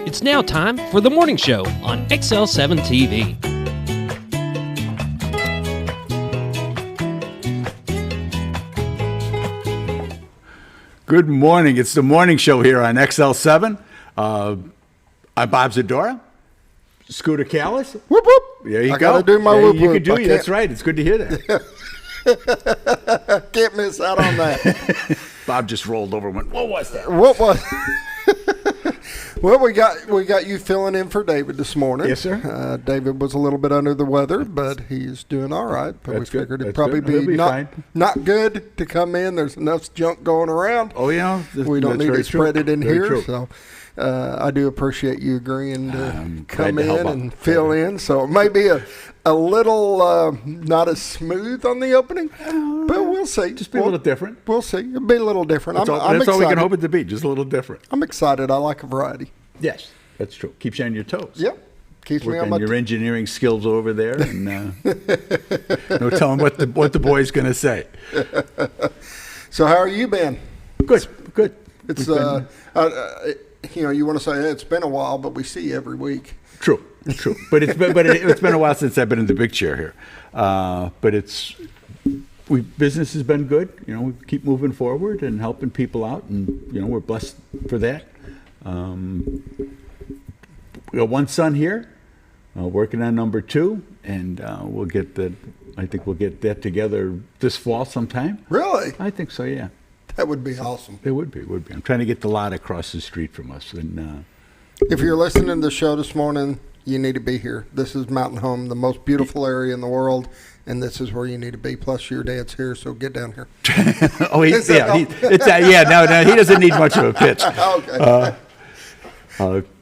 It's now time for the morning show on XL7-TV. Good morning. It's the morning show here on XL7. I'm Bob Zdora. Scooter Callis. Whoop, whoop. There you I go. gotta do my whoop, You whoop. can do it. That's right. It's good to hear that. Can't miss out on that. Bob just rolled over and went, what was that? What was? Well, we got you filling in for David this morning. Yes, sir. David was a little bit under the weather, but he's doing all right. But That's we figured good. it'd That's probably good. He'll be be not fine. good to come in. There's enough junk going around. Oh, yeah. We don't need to spread it in Very here. true. So I do appreciate you agreeing to come glad to help in out. and fill in. So it may be a little not as smooth on the opening, but we'll see. Just be a little different. We'll see. It'll be a little different. That's I'm all excited. we can hope it to be, just a little different. I'm excited. I like a variety. Yes, that's true. Keeps you on your toes. Yep. Keeps me Work on on my your engineering skills over there, and no telling what the boy's going to say. So how are you been? Good, good. It's you want to say hey, it's been a while, but we see you every week. True. But it's been a while since I've been in the big chair here. But business has been good. You know, we keep moving forward and helping people out, and you know we're blessed for that. We got one son here, working on number 2, and I think we'll get that together this fall sometime. Really? I think so. Yeah. That would be awesome. It would be. I'm trying to get the lot across the street from us, and If you're listening to the show this morning, you need to be here. This is Mountain Home, the most beautiful area in the world, and this is where you need to be. Plus, your dad's here, so get down here. oh, he doesn't need much of a pitch. Okay.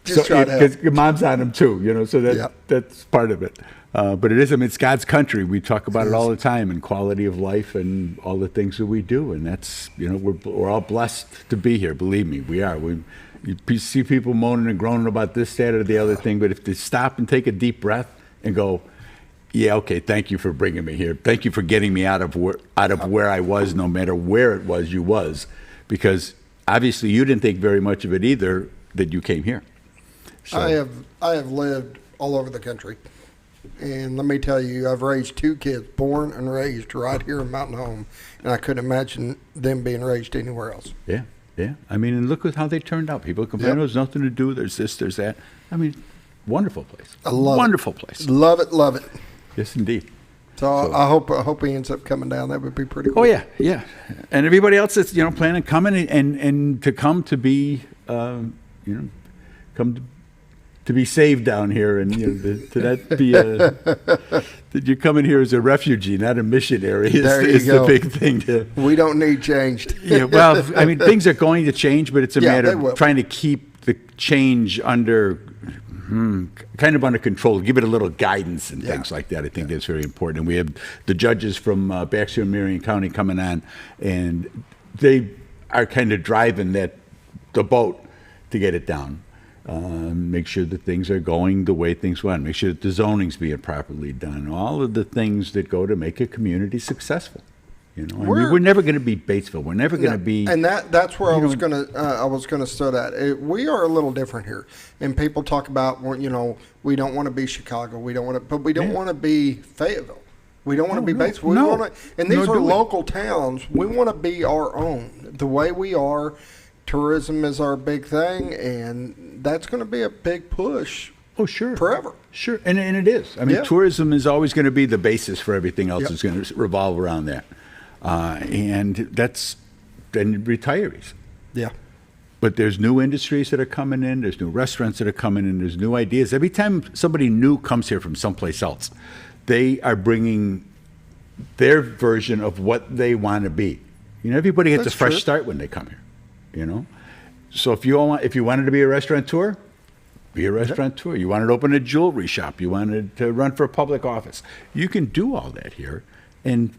Just try to help. Because your mom's on him too, you know, so that's part of it. But it is, it's God's country. We talk about it all the time, and quality of life and all the things that we do. And that's, you know, we're all blessed to be here. Believe me, we are. You see people moaning and groaning about this, that, or the other thing. But if they stop and take a deep breath and go, yeah, okay, thank you for bringing me here. Thank you for getting me out of where I was, no matter where it was you was. Because obviously you didn't think very much of it either that you came here. So. I have lived all over the country. And let me tell you, I've raised 2 kids, born and raised right here in Mountain Home, and I couldn't imagine them being raised anywhere else. Yeah. I mean, and look at how they turned out. People complain, there's nothing to do, there's this, there's that. I mean, wonderful place. I love wonderful it. place. Love it. Yes, indeed. So I hope he ends up coming down. That would be pretty cool. Oh, yeah. And everybody else that's, planning coming and to come to be, come to be saved down here, and that you're coming here as a refugee, not a missionary. Is the big thing. We don't need changed. Yeah, well, I mean, things are going to change, but it's a matter of will. trying to keep the change under control, give it a little guidance and things like that. I think that's very important. And we have the judges from Baxter and Marion County coming on, and they are kind of driving the boat to get it down. Make sure that things are going the way things want. Make sure that the zoning's being properly done. All of the things that go to make a community successful. We're never going to be Batesville. We're never going to be. And that's where I was going to start at. We are a little different here, and people talk about we don't want to be Chicago. We don't want to, but we don't want to be Fayetteville. We don't want to be Batesville. And these are local towns. We want to be our own, the way we are. Tourism is our big thing, and that's going to be a big push. Oh, sure. Forever. Sure, and it is. I mean, tourism is always going to be the basis for everything else. It's going to revolve around that. And that's then retirees. Yeah. But there's new industries that are coming in. There's new restaurants that are coming in. There's new ideas. Every time somebody new comes here from someplace else, they are bringing their version of what they want to be. Everybody gets a fresh start when they come here. So if you wanted to be a restaurateur, be a restaurateur. You wanted to open a jewelry shop. You wanted to run for a public office. You can do all that here, and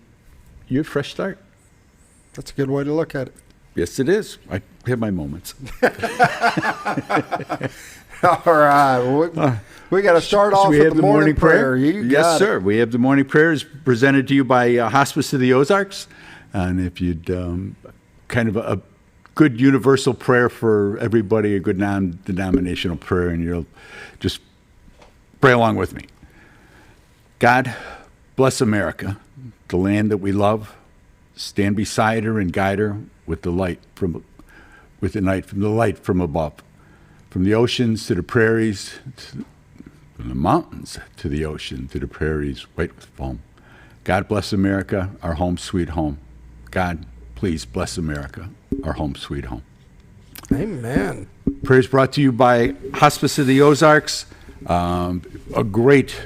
you're a fresh start. That's a good way to look at it. Yes, it is. I have my moments. All right. We got to start off with the morning prayer. Yes, sir. We have the morning prayers presented to you by Hospice of the Ozarks. And if you'd kind of good universal prayer for everybody, a good non-denominational prayer, and you'll just pray along with me. God, bless America, the land that we love. Stand beside her and guide her with the light from above, from the oceans to the prairies, from the mountains to the ocean, to the prairies white with foam. God bless America, our home sweet home. God, please bless America, our home sweet home. Amen. Prayers brought to you by Hospice of the Ozarks. A great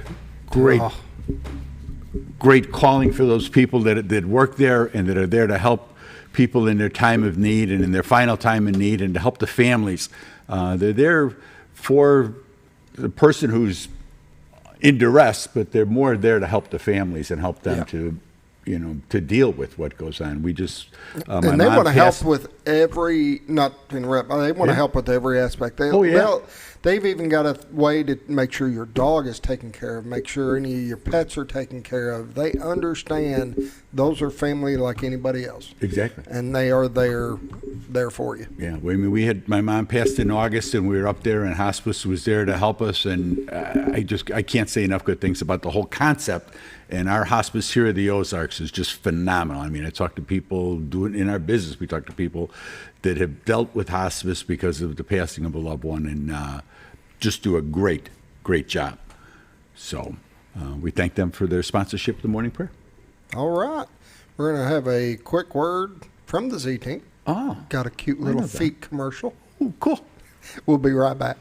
calling for those people that work there and that are there to help people in their time of need and in their final time of need, and to help the families. They're there for the person who's in duress, but they're more there to help the families and help them to deal with what goes on. We just and they want to help with every, not to interrupt, they want to help with every aspect. They've even got a way to make sure your dog is taken care of, make sure any of your pets are taken care of. They understand those are family like anybody else. Exactly. And they are there for you. Yeah, I mean, my mom passed in August, and we were up there, and hospice was there to help us, and I can't say enough good things about the whole concept. And our hospice here at the Ozarks is just phenomenal. I mean, I talk to people doing in our business. We talk to people that have dealt with hospice because of the passing of a loved one, and just do a great job. So we thank them for their sponsorship of the morning prayer. All right. We're going to have a quick word from the Z team. Oh. Got a cute little feet commercial. Ooh, cool. We'll be right back.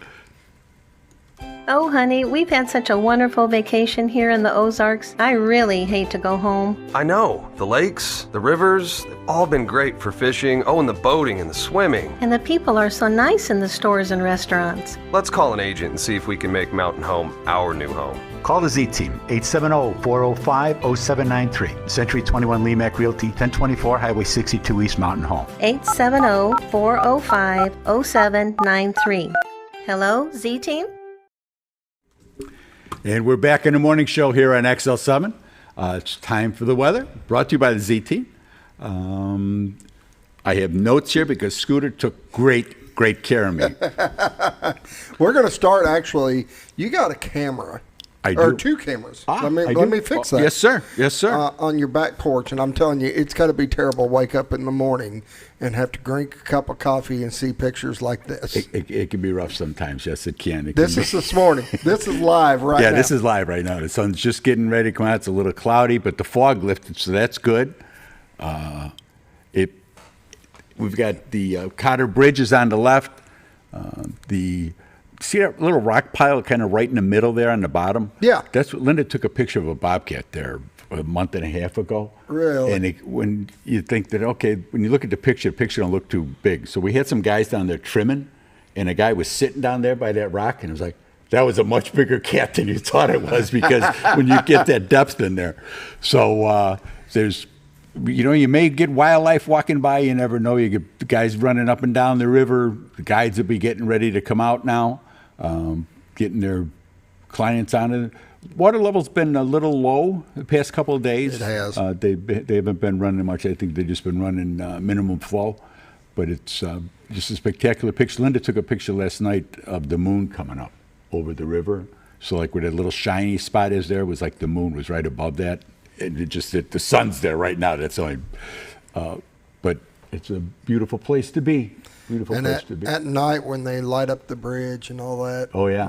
Oh, honey, we've had such a wonderful vacation here in the Ozarks. I really hate to go home. I know. The lakes, the rivers, they've all been great for fishing. Oh, and the boating and the swimming. And the people are so nice in the stores and restaurants. Let's call an agent and see if we can make Mountain Home our new home. Call the Z-Team, 870-405-0793. Century 21 LeMac Realty, 1024 Highway 62 East Mountain Home. 870-405-0793. Hello, Z-Team? And we're back in the morning show here on XL7. It's time for the weather, brought to you by the Z Team. I have notes here because Scooter took great care of me. We're going to start, actually, you got a camera. I or do. 2 cameras. Let me fix that. Yes, sir. Yes, sir. On your back porch, and I'm telling you, it's got to be terrible to wake up in the morning and have to drink a cup of coffee and see pictures like this. It can be rough sometimes. Yes, it can. This is this morning. This is live right now. Yeah, this is live right now. The sun's just getting ready to come out. It's a little cloudy, but the fog lifted, so that's good. We've got the Cotter Bridge is on the left. See that little rock pile kind of right in the middle there on the bottom? Yeah. That's what Linda took a picture of a bobcat there a month and a half ago. Really? And when you think that, okay, when you look at the picture don't look too big. So we had some guys down there trimming, and a guy was sitting down there by that rock, and it was like, that was a much bigger cat than you thought it was, because when you get that depth in there. So there's, you may get wildlife walking by, you never know. You get the guys running up and down the river. The guides will be getting ready to come out now. Getting their clients on it. Water level's been a little low the past couple of days. It has. They haven't been running much. I think they've just been running minimum flow. But it's just a spectacular picture. Linda took a picture last night of the moon coming up over the river. So like where that little shiny spot is there was like the moon was right above that. And the sun's there right now. That's only, but it's a beautiful place to be. At night when they light up the bridge and all that. Oh, yeah.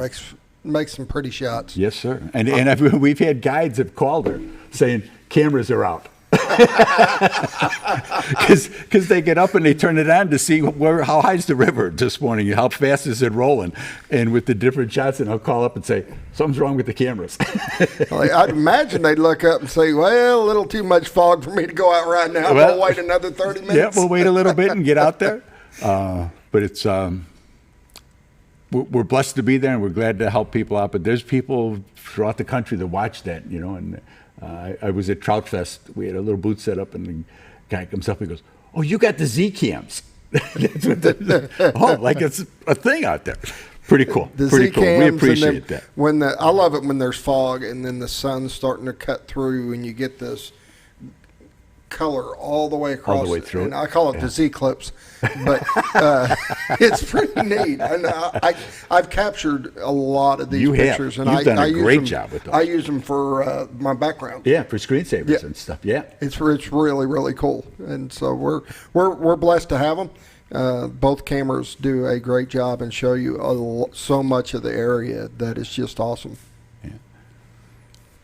Makes some pretty shots. Yes, sir. And we've had guides have called her saying cameras are out. Because they get up and they turn it on to see how high is the river this morning, how fast is it rolling, and with the different shots, and I'll call up and say something's wrong with the cameras. I'd imagine they'd look up and say, well, a little too much fog for me to go out right now. We'll wait another 30 minutes. Yeah, we'll wait a little bit and get out there. But it's we're blessed to be there, and we're glad to help people out. But there's people throughout the country that watch that, and I was at Trout Fest. We had a little booth set up, and the guy comes up and goes, "Oh, you got the Z cams?" That's what like it's a thing out there. Pretty cool. Pretty cool. We appreciate that. I love it when there's fog and then the sun's starting to cut through, and you get this color all the way across. All the way through and it. I call it the Z-clips, but it's pretty neat. And I've captured a lot of these pictures. And You've done a great use job with those. I use them for my background. Yeah, for screensavers and stuff. Yeah, it's really, really cool. And so we're blessed to have them. Both cameras do a great job and show you so much of the area that is just awesome. Yeah.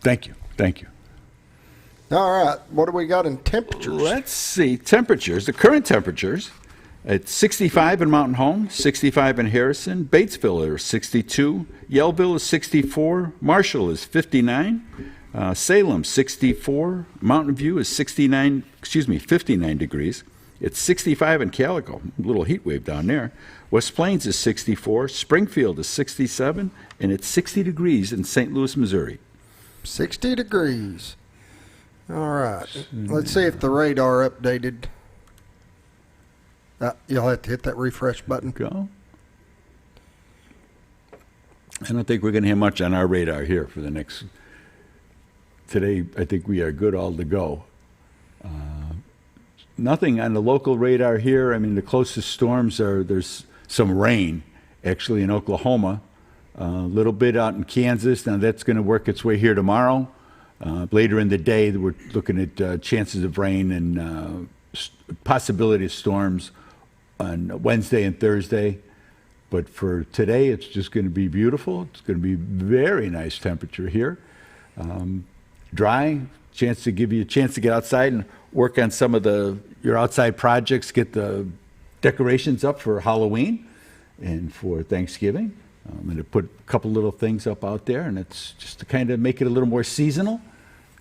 Thank you. All right, what do we got in temperatures? Let's see. Temperatures, the current temperatures, it's 65 in Mountain Home, 65 in Harrison, Batesville is 62, Yellville is 64, Marshall is 59, Salem 64, Mountain View is 59 degrees. It's 65 in Calico, a little heat wave down there. West Plains is 64, Springfield is 67, and it's 60 degrees in St. Louis, Missouri. 60 degrees. All right. Let's see if the radar updated. You'll have to hit that refresh button. Go. I don't think we're going to have much on our radar here for the next. Today, I think we are good all to go. Nothing on the local radar here. I mean, the closest storms there's some rain, actually, in Oklahoma. A little bit out in Kansas. Now, that's going to work its way here tomorrow. Later in the day, we're looking at chances of rain and possibility of storms on Wednesday and Thursday. But for today, it's just going to be beautiful. It's going to be very nice temperature here. Dry, chance to give you a chance to get outside and work on some of your outside projects, get the decorations up for Halloween and for Thanksgiving. I'm going to put a couple little things up out there, and it's just to kind of make it a little more seasonal.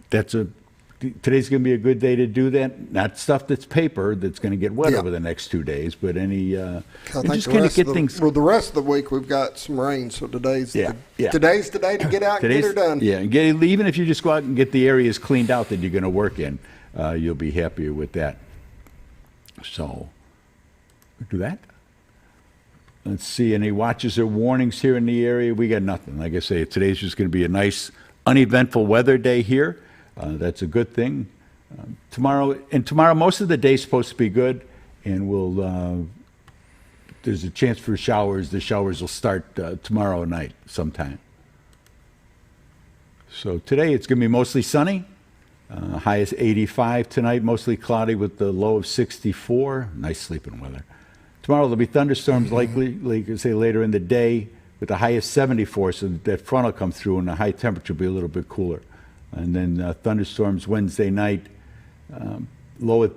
Today's going to be a good day to do that. Not stuff that's paper that's going to get wet over the next 2 days, but just kind of get things. Well, the rest of the week we've got some rain, so today's the day to get out and get her done. Yeah, and even if you just go out and get the areas cleaned out that you're going to work in, you'll be happier with that. So, do that. Let's see, any watches or warnings here in the area? We got nothing. Like I say, today's just going to be a nice, uneventful weather day here. That's a good thing. Tomorrow, most of the day's supposed to be good, and there's a chance for showers. The showers will start tomorrow night sometime. So today it's going to be mostly sunny. High is 85 tonight, mostly cloudy with the low of 64. Nice sleeping weather. Tomorrow there'll be thunderstorms likely, like I say, later in the day with the high of 74, so that front will come through and the high temperature will be a little bit cooler. And then thunderstorms Wednesday night, low at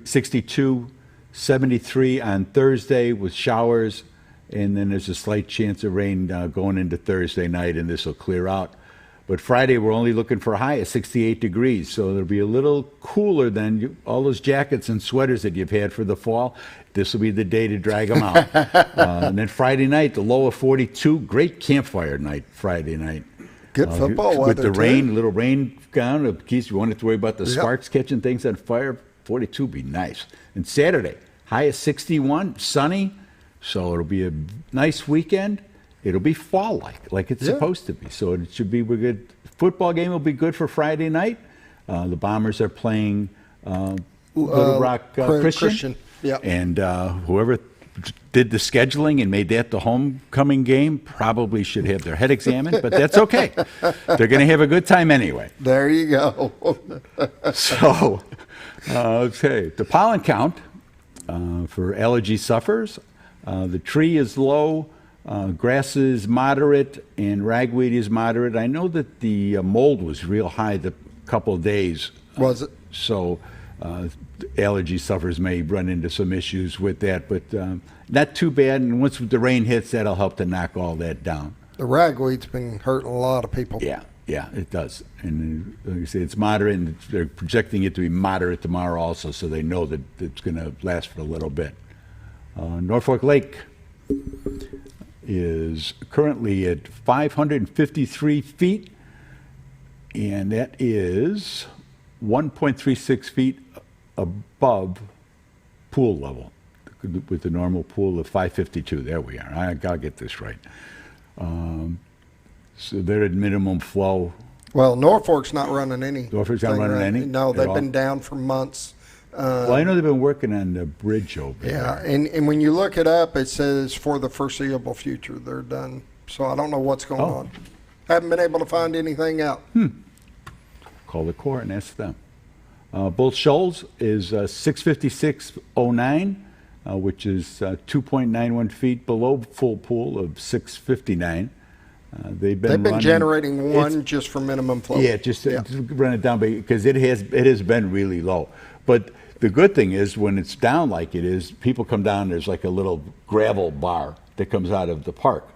62, 73 on Thursday with showers, and then there's a slight chance of rain going into Thursday night, and this will clear out. But Friday, we're only looking for a high of 68 degrees, so it'll be a little cooler than all those jackets and sweaters that you've had for the fall. This will be the day to drag them out. And then Friday night, the low of 42. Great campfire night Friday night. Good football weather, with the too. rain, a little rain down. In case you wanted to worry about the sparks catching things on fire, 42 would be nice. And Saturday, high of 61, sunny, so it'll be a nice weekend. It'll be fall-like it's supposed to be. So it should be we're good. Football game will be good for Friday night. The Bombers are playing Little Rock Christian. Yeah. And whoever did the scheduling and made that the homecoming game probably should have their head examined, but that's okay. They're going to have a good time anyway. There you go. So, okay, the pollen count for allergy sufferers. The tree is low. Grass is moderate and ragweed is moderate. I know that the mold was real high the couple of days. Was it? So allergy sufferers may run into some issues with that, but not too bad. And once the rain hits, that'll help to knock all that down. The ragweed's been hurting a lot of people. Yeah, it does. And like I say, it's moderate, and they're projecting it to be moderate tomorrow also, so they know that it's going to last for a little bit. Norfolk Lake is currently at 553 feet, and that is 1.36 feet above pool level with the normal pool of 552. There we are. I gotta get this right. So they're at minimum flow. Well, Norfolk's not running any. Norfolk's not running any? No, they've all? been down for months. Well, I know they've been working on the bridge over there. Yeah, and when you look it up, it says for the foreseeable future they're done. So I don't know what's going on. Haven't been able to find anything out. Call the Corps and ask them. Both Shoals is 656.09, which is 2.91 feet below full pool of 659. They've been running, generating one just for minimum flow. Yeah, just run it down because it has been really low. But the good thing is when it's down like it is, people come down. There's like a little gravel bar that comes out of the park.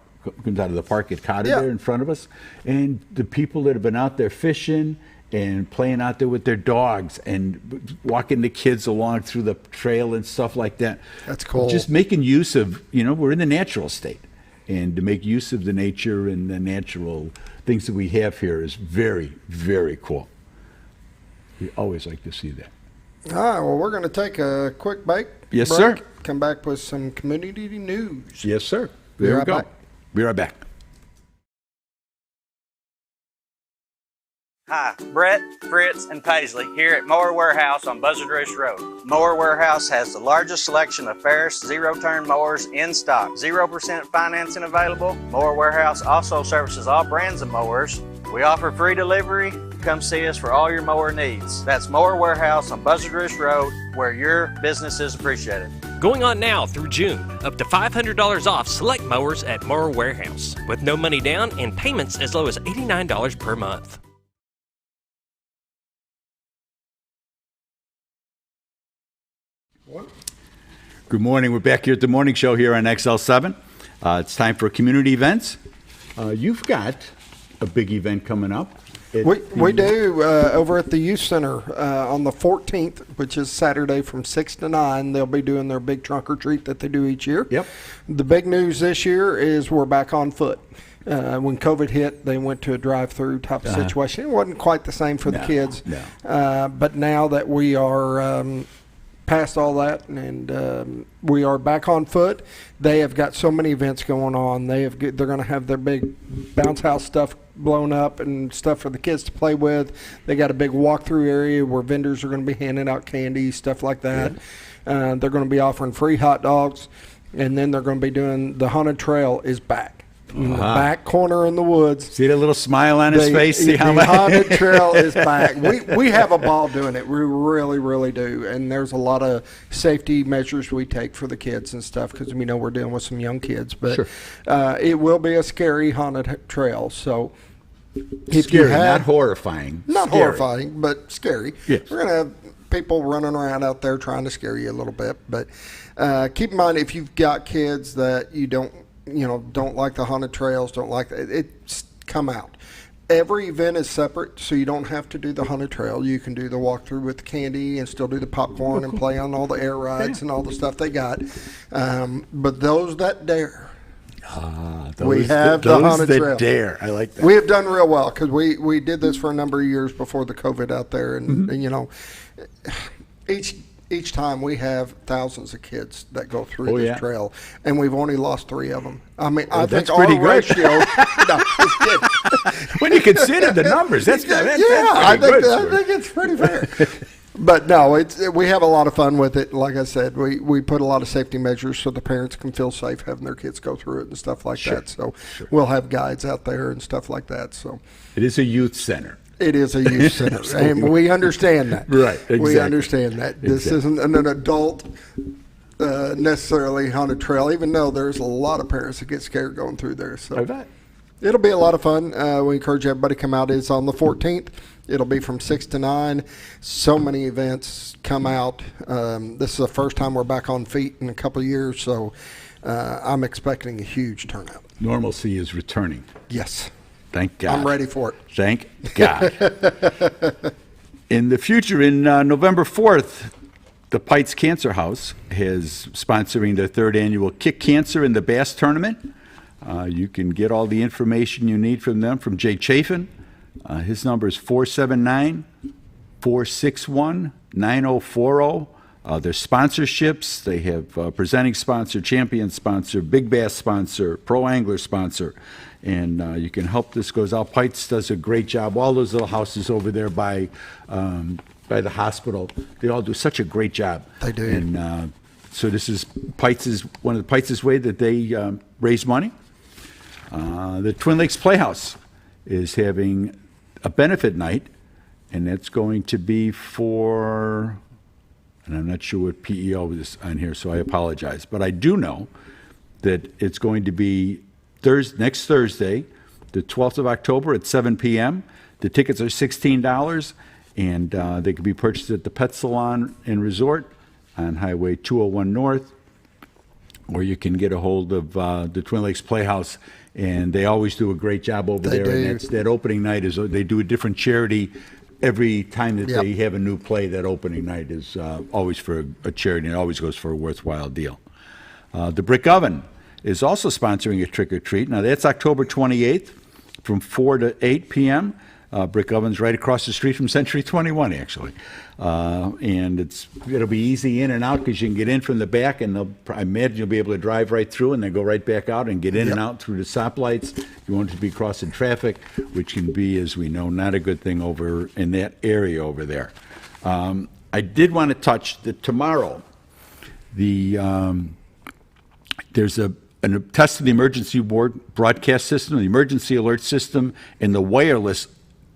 Comes out of the park at Cotter there in front of us, and the people that have been out there fishing and playing out there with their dogs and walking the kids along through the trail and stuff like that. That's cool. Just making use of, we're in the natural state. And to make use of the nature and the natural things that we have here is very, very cool. We always like to see that. All right, well, we're going to take a quick break. Yes, sir. Come back with some community news. Yes, sir. There we go. Be right back. Hi, Brett, Fritz, and Paisley here at Mower Warehouse on Buzzard Roost Road. Mower Warehouse has the largest selection of Ferris zero-turn mowers in stock. 0% financing available. Mower Warehouse also services all brands of mowers. We offer free delivery. Come see us for all your mower needs. That's Mower Warehouse on Buzzard Roost Road, where your business is appreciated. Going on now through June, up to $500 off select mowers at Mower Warehouse, with no money down and payments as low as $89 per month. Good morning. We're back here at the morning show here on XL7. It's time for community events. You've got a big event coming up. We do over at the Youth Center on the 14th, which is Saturday from 6 to 9. They'll be doing their big trunk or treat that they do each year. Yep. The big news this year is we're back on foot. When COVID hit, they went to a drive-through type of situation. It wasn't quite the same for the kids. No. But now that we are past all that and we are back on foot, they have got so many events going on. They're going to have their big bounce house stuff blown up and stuff for the kids to play with. They got a big walkthrough area where vendors are going to be handing out candy, stuff like that. They're going to be offering free hot dogs, and then they're going to be doing the haunted trail is back. In the back corner in the woods. See that little smile on his face? See how the haunted trail is back. We have a ball doing it. We really, really do. And there's a lot of safety measures we take for the kids and stuff because we know we're dealing with some young kids. But it will be a scary haunted trail. So if scary, not horrifying. Not scary. horrifying, but scary. Yes. We're going to have people running around out there trying to scare you a little bit. But keep in mind, if you've got kids that you don't like the haunted trails, don't like it's come out. Every event is separate, so you don't have to do the haunted trail. You can do the walkthrough with the candy and still do the popcorn and play on all the air rides and all the stuff they got. But those that dare, we have the haunted trail. Those that dare. I like that. We have done real well because we did this for a number of years before the COVID out there, and each time we have thousands of kids that go through this trail, and we've only lost 3 of them. I mean, I think our ratio. No, just kidding. When you consider the numbers, that's good. I think it's pretty fair. But no, we have a lot of fun with it. Like I said, we put a lot of safety measures so the parents can feel safe having their kids go through it and stuff like that. So we'll have guides out there and stuff like that. So it is a youth center. It is a youth center, and we understand that. Right, exactly. We understand that. This isn't an adult necessarily haunted trail, even though there's a lot of parents that get scared going through there. So I bet. It'll be a lot of fun. We encourage everybody to come out. It's on the 14th. It'll be from 6 to 9. So many events come out. This is the first time we're back on feet in a couple of years, so I'm expecting a huge turnout. Normalcy is returning. Yes. Thank God. I'm ready for it. Thank God. In the future, in November 4th, the Pites Cancer House is sponsoring their 3rd annual Kick Cancer in the Bass Tournament. You can get all the information you need from them from Jay Chafin. His number is 479-461-9040. Their sponsorships, they have presenting sponsor, champion sponsor, big bass sponsor, pro angler sponsor, and you can help this goes out. Pites does a great job. All those little houses over there by by the hospital. They all do such a great job. They do. And so this is one of the Pites' way that they raise money. The Twin Lakes Playhouse is having a benefit night, and that's going to be for, and I'm not sure what PEO is on here, so I apologize. But I do know that it's going to be next Thursday, the 12th of October at 7 p.m. The tickets are $16, and they can be purchased at the Pet Salon and Resort on Highway 201 North, or you can get a hold of the Twin Lakes Playhouse, and they always do a great job over there. And that opening night is, they do a different charity every time that they have a new play. That opening night is always for a charity, and it always goes for a worthwhile deal. The Brick Oven is also sponsoring a trick-or-treat. Now, that's October 28th from 4 to 8 p.m. Brick Oven's right across the street from Century 21, actually. And it'll be easy in and out because you can get in from the back, and I imagine you'll be able to drive right through and then go right back out and get in and out through the stoplights. You won't be crossing traffic, which can be, as we know, not a good thing over in that area over there. I did want to touch that tomorrow, there's a test of the emergency ward broadcast system, the emergency alert system, and the wireless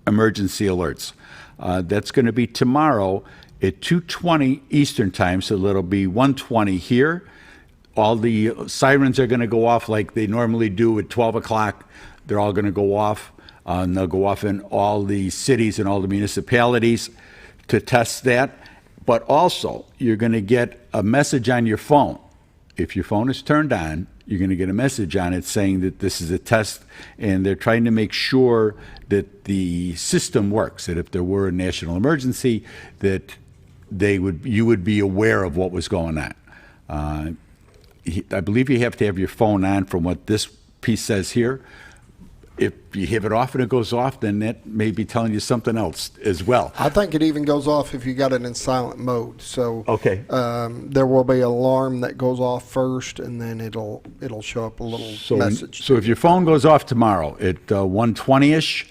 emergency alerts. That's going to be tomorrow at 2:20 Eastern time, so that'll be 1:20 here. All the sirens are going to go off like they normally do at 12 o'clock. They're all going to go off, and they'll go off in all the cities and all the municipalities to test that. But also, you're going to get a message on your phone. If your phone is turned on, you're going to get a message on it saying that this is a test, and they're trying to make sure that the system works, that if there were a national emergency, that you would be aware of what was going on. I believe you have to have your phone on from what this piece says here. If you have it off and it goes off, then that may be telling you something else as well. I think it even goes off if you got it in silent mode. So okay, there will be an alarm that goes off first, and then it'll show up a little message. So if your phone goes off tomorrow at 1:20ish,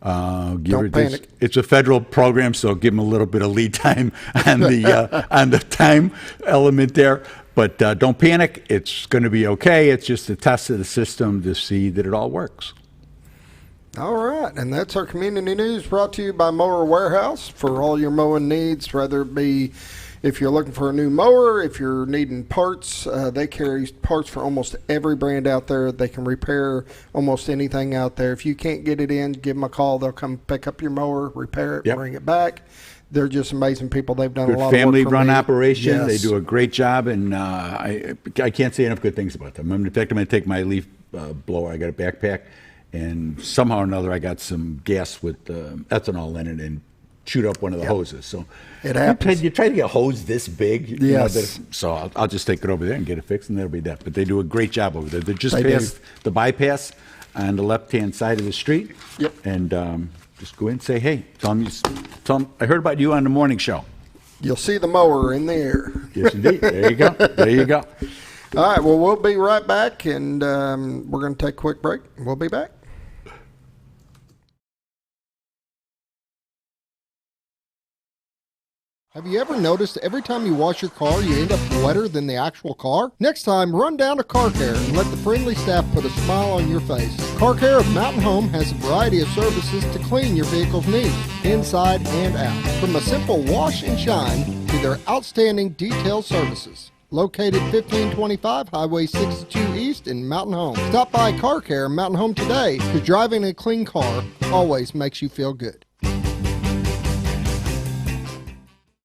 don't panic. It's a federal program, so give them a little bit of lead time on the time element there. But don't panic. It's going to be okay. It's just a test of the system to see that it all works. All right, and that's our community news brought to you by Mower Warehouse for all your mowing needs, whether it be if you're looking for a new mower, if you're needing parts. They carry parts for almost every brand out there. They can repair almost anything out there. If you can't get it in, give them a call. They'll come pick up your mower, repair it, bring it back. They're just amazing people. They've done a lot of work for me. Family-run operation. Yes. They do a great job, and I can't say enough good things about them. In fact, I'm going to take my leaf blower. I got a backpack. And somehow or another, I got some gas with ethanol in it and chewed up one of the hoses. So it happens. You try to get a hose this big. Yes. So I'll just take it over there and get it fixed, and that'll be that. But they do a great job over there. They're just past the bypass on the left-hand side of the street. Yep. And just go in and say, hey, tell them I heard about you on the morning show. You'll see the mower in the air. Yes, indeed. There you go. There you go. All right. Well, we'll be right back, and we're going to take a quick break. We'll be back. Have you ever noticed every time you wash your car, you end up wetter than the actual car? Next time, run down to Car Care and let the friendly staff put a smile on your face. Car Care of Mountain Home has a variety of services to clean your vehicle's needs, inside and out. From a simple wash and shine to their outstanding detail services. Located 1525 Highway 62 East in Mountain Home. Stop by Car Care Mountain Home today, because driving a clean car always makes you feel good.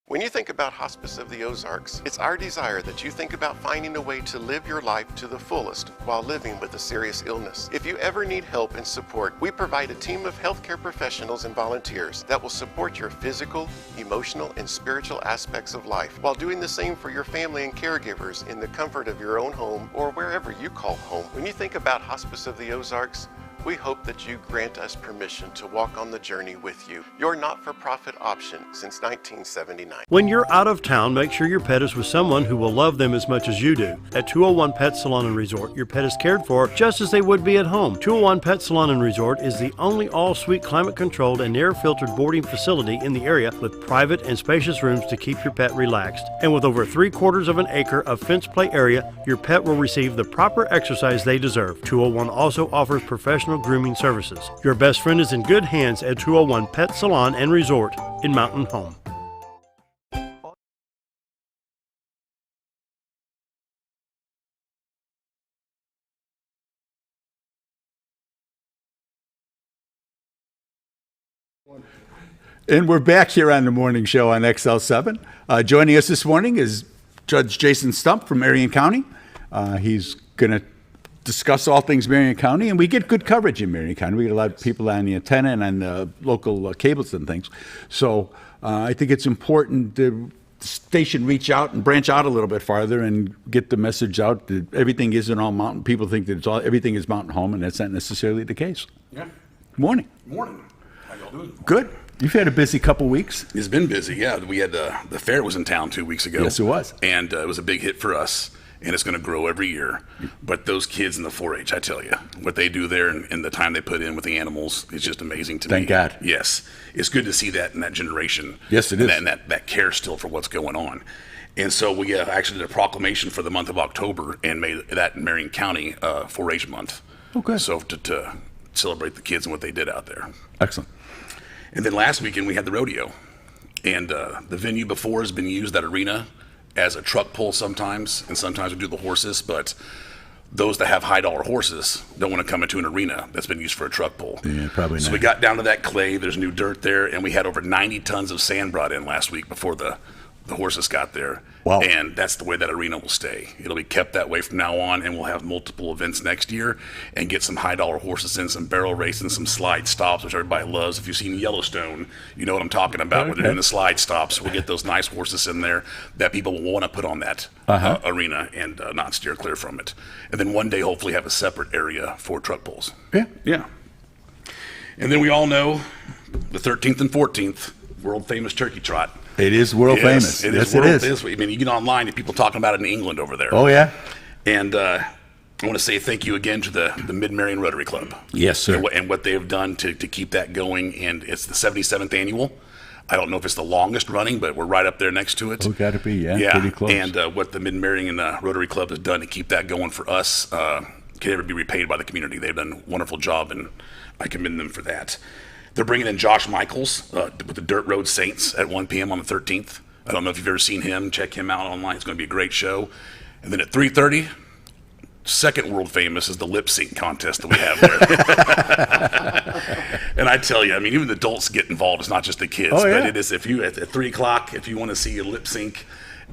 When you think about Hospice of the Ozarks, it's our desire that you think about finding a way to live your life to the fullest while living with a serious illness. If you ever need help and support, we provide a team of healthcare professionals and volunteers that will support your physical, emotional, and spiritual aspects of life while doing the same for your family and caregivers in the comfort of your own home or wherever you call home. When you think about Hospice of the Ozarks, we hope that you grant us permission to walk on the journey with you. Your not-for-profit option since 1979. When you're out of town, make sure your pet is with someone who will love them as much as you do. At 201 Pet Salon and Resort, your pet is cared for just as they would be at home. 201 Pet Salon and Resort is the only all-suite climate-controlled and air-filtered boarding facility in the area with private and spacious rooms to keep your pet relaxed. And with over 3/4 of an acre of fenced play area, your pet will receive the proper exercise they deserve. 201 also offers professional grooming services. Your best friend is in good hands at 201 Pet Salon and Resort in Mountain Home. And we're back here on the morning show on XL7. Joining us this morning is Judge Jason Stumph from Marion County. He's going to discuss all things Marion County, and we get good coverage in Marion County. We get a lot of people on the antenna and on the local cables and things. So I think it's important the station reach out and branch out a little bit farther and get the message out that everything isn't all mountain. People think that everything is mountain home, and that's not necessarily the case. Yeah. Morning. Morning. How y'all doing? Good. You've had a busy couple weeks. It's been busy, yeah. We had the fair was in town 2 weeks ago. Yes, it was. And it was a big hit for us, and it's going to grow every year. But those kids in the 4-H, I tell you, what they do there and the time they put in with the animals is just amazing to me. Thank God. Yes. It's good to see that in that generation. Yes, it is. And that care still for what's going on. And so we actually did a proclamation for the month of October and made that in Marion County 4-H month. Okay. So to celebrate the kids and what they did out there. Excellent. And then last weekend we had the rodeo, and the venue before has been used, that arena, as a truck pull sometimes, and sometimes we do the horses, but those that have high dollar horses don't want to come into an arena that's been used for a truck pull. Yeah, probably not. So we got down to that clay, there's new dirt there, and we had over 90 tons of sand brought in last week before the horses got there. Wow. And that's the way that arena will stay. It'll be kept that way from now on, and we'll have multiple events next year and get some high dollar horses in, some barrel racing, some slide stops, which everybody loves. If you've seen Yellowstone, you know what I'm talking about. When they're doing the slide stops, we'll get those nice horses in there that people will want to put on that arena and not steer clear from it. And then one day, hopefully, have a separate area for truck pulls. Yeah. Yeah. And then we all know the 13th and 14th, world famous turkey trot. It is world famous. It is world famous. I mean, you get online and people talking about it in England over there. Oh, yeah. And I want to say thank you again to the Mid-Marion Rotary Club. Yes, sir. And what they have done to keep that going. And it's the 77th annual. I don't know if it's the longest running, but we're right up there next to it. Oh, got to be, yeah, pretty close. And what the Mid-Marion Rotary Club has done to keep that going for us can never be repaid by the community. They've done a wonderful job, and I commend them for that. They're bringing in Josh Michaels with the Dirt Road Saints at 1 p.m. on the 13th. I don't know if you've ever seen him. Check him out online. It's going to be a great show. And then at 3:30, second world famous is the lip sync contest that we have there. And I tell you, I mean, even the adults get involved. It's not just the kids. Oh, yeah. But it is, if you, at 3 o'clock, if you want to see a lip sync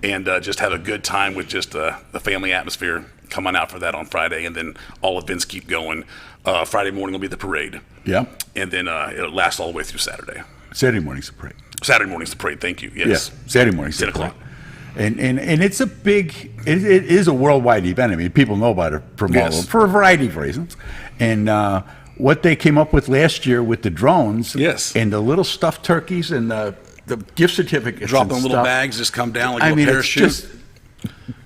and just have a good time with just the family atmosphere, come on out for that on Friday. And then all events keep going. Friday morning will be the parade. Yeah. And then it'll last all the way through Saturday. Saturday morning's the parade. Saturday morning's the parade. Thank you. Yes. Yeah. Saturday morning's 10 the parade. o'clock. And it's a big, it is a worldwide event. I mean, people know about it from all over, for a variety of reasons. And what they came up with last year with the drones, yes, and the little stuffed turkeys and the gift certificates, dropping and little stuff. bags, just come down like a mean, parachute. It's just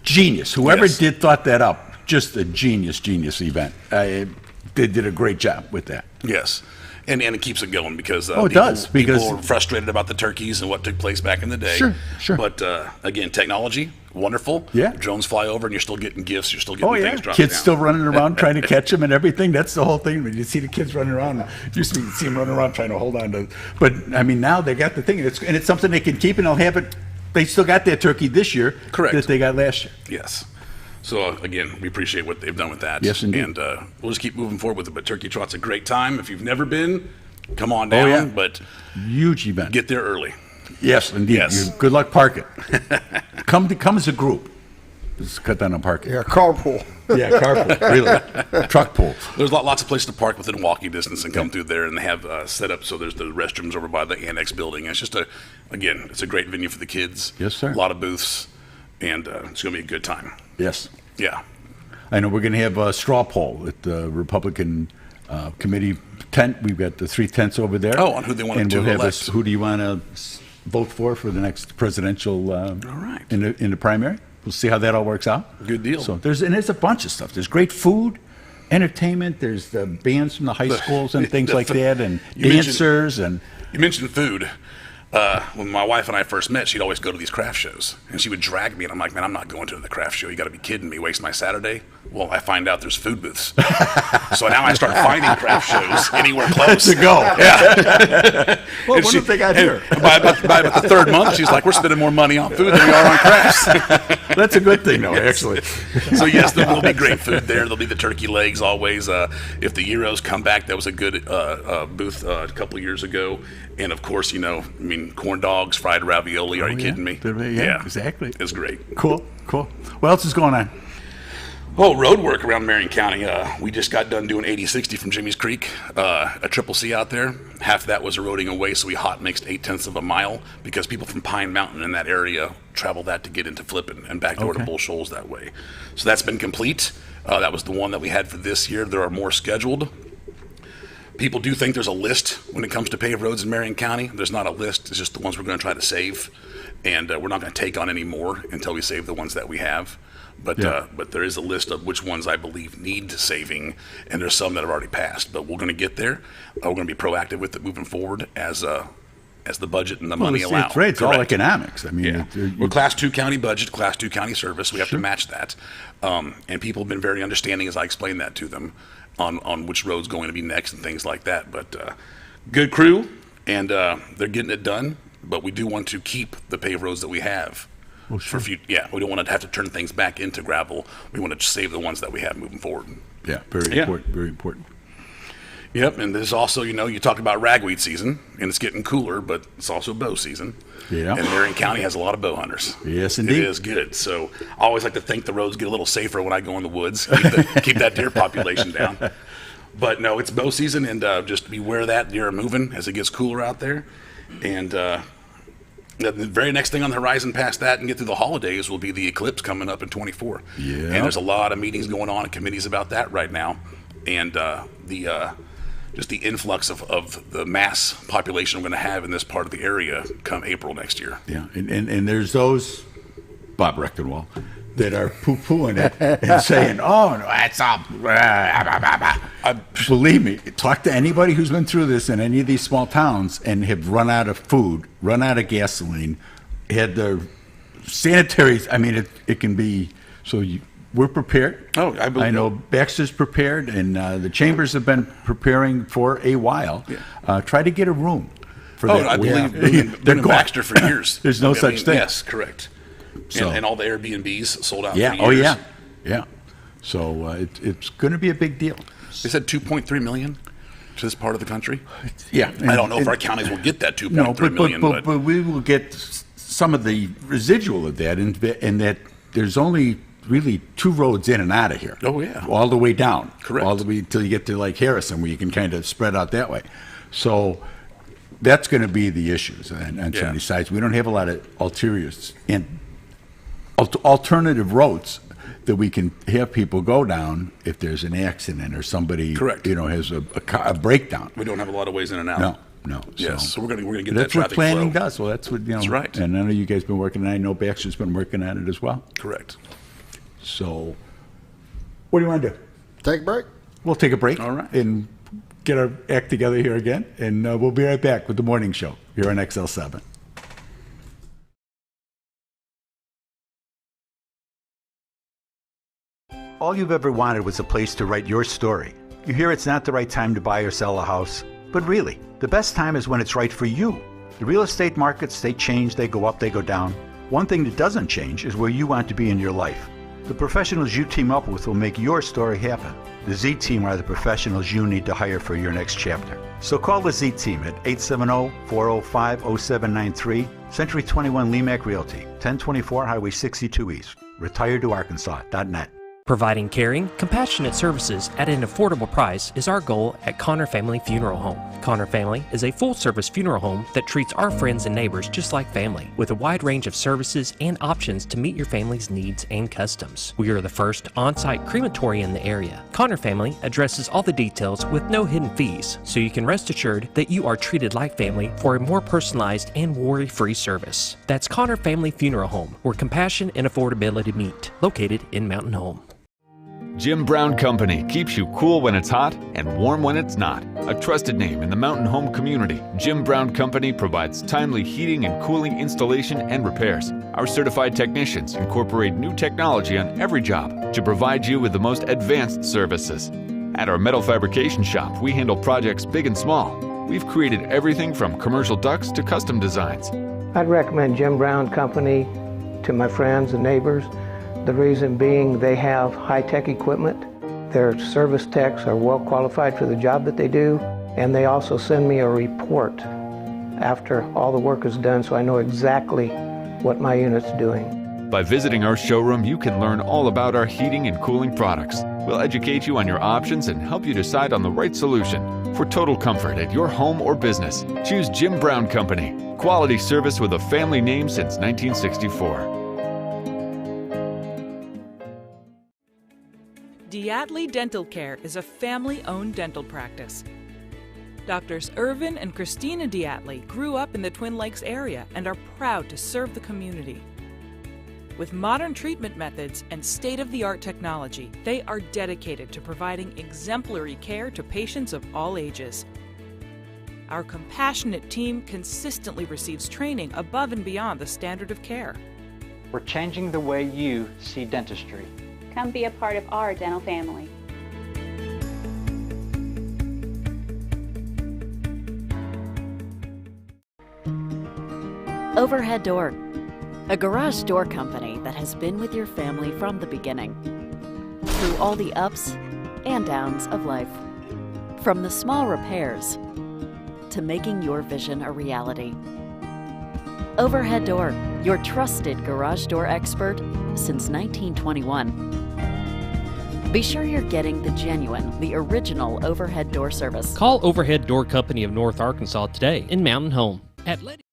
genius. Whoever thought that up, just a genius event. They did a great job with that. Yes. And it keeps it going because it does, because people are frustrated about the turkeys and what took place back in the day. Sure. But again, technology, wonderful. Yeah. Drones fly over and you're still getting gifts. You're still getting things dropped Kids down. still running around trying to catch them and everything. That's the whole thing. When you see the kids running around, used to see them running around trying to hold on to. But I mean, now they got the thing, and it's something they can keep, and they'll have it. They still got their turkey this year. Correct. That they got last year. Yes. So again, we appreciate what they've done with that. Yes, indeed. And we'll just keep moving forward with it. But Turkey Trot's a great time. If you've never been, come on down. But huge event. Get there early. Yes, indeed. Yes. Good luck parking. Come as a group. Just cut down on parking. Yeah, carpool. Yeah, carpool. Really, truck pool. There's lots of places to park within walking distance and come through there, and they have set up so there's the restrooms over by the annex building. It's just it's a great venue for the kids. Yes, sir. A lot of booths, and it's going to be a good time. Yes. Yeah. I know we're going to have a straw poll at the Republican committee tent. We've got the 3 tents over there. Oh, on who they want and to we'll have elect. who do you want to vote for the next presidential All right. in the primary? We'll see how that all works out. Good deal. So there's a bunch of stuff. There's great food, entertainment. There's the bands from the high schools and things like that, and dancers. And you mentioned food. When my wife and I first met, she'd always go to these craft shows, and she would drag me, and I'm like, man, I'm not going to the craft show. You got to be kidding me. Waste my Saturday. Well, I find out there's food booths. So now I start finding craft shows anywhere close to go. Yeah. Well, what if they got here? By about the 3rd month, she's like, we're spending more money on food than we are on crafts. That's a good thing, though, actually. So yes, there will be great food there. There'll be the turkey legs always. If the gyros come back, that was a good booth a couple of years ago. And of course, corn dogs, fried ravioli. Are you kidding me? Yeah, exactly. It's great. Cool. What else is going on? Oh, road work around Marion County. We just got done doing 80-60 from Jimmy's Creek, a triple C out there. Half of that was eroding away, so we hot mixed 0.8 of a mile because people from Pine Mountain in that area travel that to get into Flippin and back door to Bull Shoals that way. So that's been complete. That was the one that we had for this year. There are more scheduled. People do think there's a list when it comes to paved roads in Marion County. There's not a list. It's just the ones we're going to try to save. And we're not going to take on any more until we save the ones that we have. But there is a list of which ones I believe need saving, and there's some that have already passed. But we're going to get there. We're going to be proactive with it moving forward as the budget and the money allow. It's right. It's all economics. I mean, we're Class 2 county budget, Class 2 county service. We have to match that. And people have been very understanding as I explain that to them on which road's going to be next and things like that. But good crew, and they're getting it done. But we do want to keep the paved roads that we have. Well, sure. We don't want to have to turn things back into gravel. We want to save the ones that we have moving forward. Yeah, very important. Very important. Yep, and there's also, you talk about ragweed season, and it's getting cooler, but it's also bow season. Yeah. And Marion County has a lot of bow hunters. Yes, indeed. It is good. So I always like to think the roads get a little safer when I go in the woods, keep that deer population down. But no, it's bow season, and just beware of that. Deer are moving as it gets cooler out there. And the very next thing on the horizon past that and get through the holidays will be the eclipse coming up in 24. Yeah. And there's a lot of meetings going on and committees about that right now. And just the influx of the mass population we're going to have in this part of the area come April next year. Yeah, and there's those, Bob Rechtenwald, that are poo-pooing it and saying, oh, no, that's all. Believe me, talk to anybody who's been through this in any of these small towns and have run out of food, run out of gasoline, had the sanitaries. I mean, it can be, we're prepared. Oh, I believe I know Baxter's prepared, and the chambers have been preparing for a while. Yeah. Try to get a room for that. I believe they're Baxter for years. There's no such thing. Yes, correct. So. And all the Airbnbs sold out for years. Oh, yeah. So it's going to be a big deal. They said 2.3 million to this part of the country. Yeah. I don't know if our counties will get that 2.3 million. But we will get some of the residual of that, and that there's only really 2 roads in and out of here. Oh, yeah. All the way down. Correct. All the way till you get to like Harrison, where you can kind of spread out that way. So that's going to be the issues on some of these sides. We don't have a lot of ulteriors and alternative roads that we can have people go down if there's an accident or somebody has a breakdown. We don't have a lot of ways in and out. No. Yes, so we're going to get that's that what traffic planning flow. does. Well, that's what That's right. And I know you guys been working on it. I know Baxter's been working on it as well. Correct. So, what do you want to do? Take a break. We'll take a break. All right. And get our act together here again, and we'll be right back with the morning show here on XL7. All you've ever wanted was a place to write your story. You hear it's not the right time to buy or sell a house, but really, the best time is when it's right for you. The real estate markets, they change, they go up, they go down. One thing that doesn't change is where you want to be in your life. The professionals you team up with will make your story happen. The Z Team are the professionals you need to hire for your next chapter. So call the Z Team at 870-405-0793, Century 21 LeMac Realty, 1024 Highway 62 East, retiredtoarkansas.net. Providing caring, compassionate services at an affordable price is our goal at Connor Family Funeral Home. Connor Family is a full-service funeral home that treats our friends and neighbors just like family, with a wide range of services and options to meet your family's needs and customs. We are the first on-site crematory in the area. Connor Family addresses all the details with no hidden fees, so you can rest assured that you are treated like family for a more personalized and worry-free service. That's Connor Family Funeral Home, where compassion and affordability meet, located in Mountain Home. Jim Brown Company keeps you cool when it's hot and warm when it's not. A trusted name in the mountain home community, Jim Brown Company provides timely heating and cooling installation and repairs. Our certified technicians incorporate new technology on every job to provide you with the most advanced services. At our metal fabrication shop, we handle projects big and small. We've created everything from commercial ducts to custom designs. I'd recommend Jim Brown Company to my friends and neighbors. The reason being they have high-tech equipment. Their service techs are well qualified for the job that they do, and they also send me a report after all the work is done so I know exactly what my unit's doing. By visiting our showroom, you can learn all about our heating and cooling products. We'll educate you on your options and help you decide on the right solution. For total comfort at your home or business, choose Jim Brown Company. Quality service with a family name since 1964. Diatley Dental Care is a family-owned dental practice. Doctors Irvin and Christina Diatley grew up in the Twin Lakes area and are proud to serve the community. With modern treatment methods and state-of-the-art technology, they are dedicated to providing exemplary care to patients of all ages. Our compassionate team consistently receives training above and beyond the standard of care. We're changing the way you see dentistry. Come be a part of our dental family. Overhead Door, a garage door company that has been with your family from the beginning, through all the ups and downs of life. From the small repairs to making your vision a reality. Overhead Door, your trusted garage door expert since 1921. Be sure you're getting the genuine, the original overhead door service. Call Overhead Door Company of North Arkansas today in Mountain Home at Litty.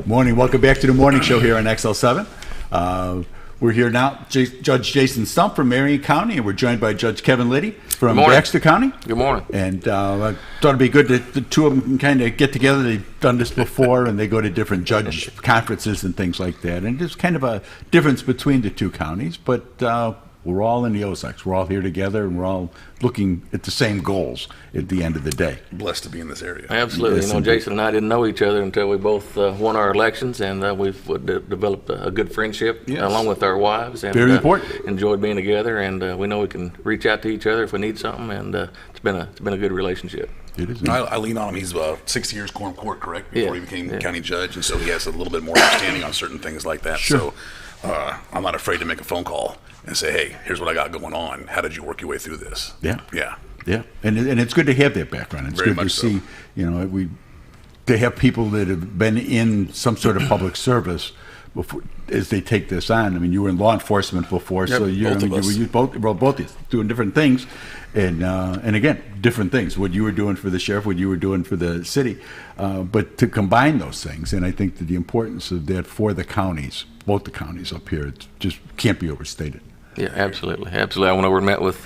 Morning. Welcome back to the morning show here on XL7. We're here now, Judge Jason Stumph from Marion County, and we're joined by Judge Kevin Litty from Baxter County. Good morning. And I thought it'd be good that the two of them can kind of get together. They've done this before, and they go to different judge conferences and things like that. And there's kind of a difference between the two counties, but we're all in the Ozarks. We're all here together, and we're all looking at the same goals at the end of the day. Blessed to be in this area. Absolutely. Yes, you know, Jason and I didn't know each other until we both won our elections, and we've developed a good friendship along with our wives. And, very important. Enjoyed being together, and we know we can reach out to each other if we need something, and it's been a good relationship. It is. I lean on him. He's 6 years quorum court, correct, before he became county judge, and so he has a little bit more understanding on certain things like that. Sure. So I'm not afraid to make a phone call and say, hey, here's what I got going on. How did you work your way through this? Yeah. Yeah. Yeah. And it's good to have that background. It's Very good to much so. see, to have people that have been in some sort of public service before, as they take this on. I mean, you were in law enforcement before, so you both doing different things. And again, different things. What you were doing for the sheriff, what you were doing for the city. But to combine those things, and I think that the importance of that for the counties, both the counties up here, it just can't be overstated. Yeah, absolutely. Absolutely. I went over and met with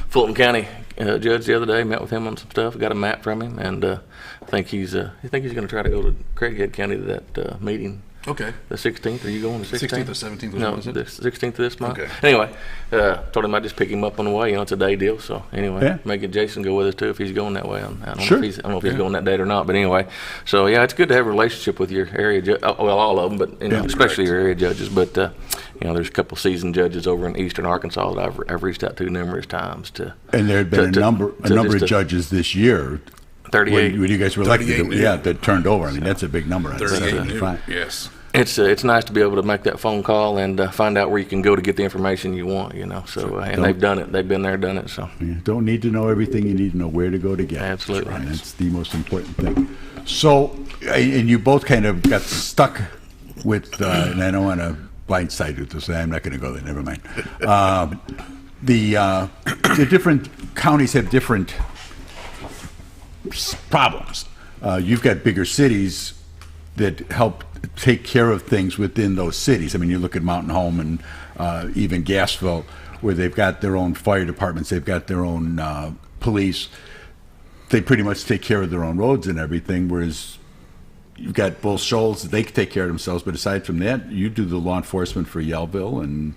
Fulton County judge the other day, met with him on some stuff, got a map from him, and I think he's going to try to go to Craighead County to that meeting. Okay. The 16th. Are you going the 16th? 16th or 17th? No, the 16th of this month. Okay. Anyway, told him I'd just pick him up on the way. You know, it's a day deal. So anyway, making Jason go with us too if he's going that way. I don't know if he's going that date or not. But anyway, so yeah, it's good to have a relationship with your area judge. Well, all of them, but especially your area judges. But there's a couple seasoned judges over in Eastern Arkansas that I've reached out to numerous times to. And there had been a number of judges this year. 38. When you guys were elected, that turned over. I mean, that's a big number. 38 new. Yes. it's nice to be able to make that phone call and find out where you can go to get the information you want, So, and they've done it. They've been there, done it. So, you don't need to know everything. You need to know where to go to get it. Absolutely. And that's the most important thing. So, and you both kind of got stuck with, and I don't want to blindside you to say, I'm not going to go there. Never mind. The different counties have different problems. You've got bigger cities that help take care of things within those cities. I mean, you look at Mountain Home and even Gassville, where they've got their own fire departments, they've got their own police. They pretty much take care of their own roads and everything, whereas you've got Bull Shoals, they can take care of themselves, but aside from that, you do the law enforcement for Yellville and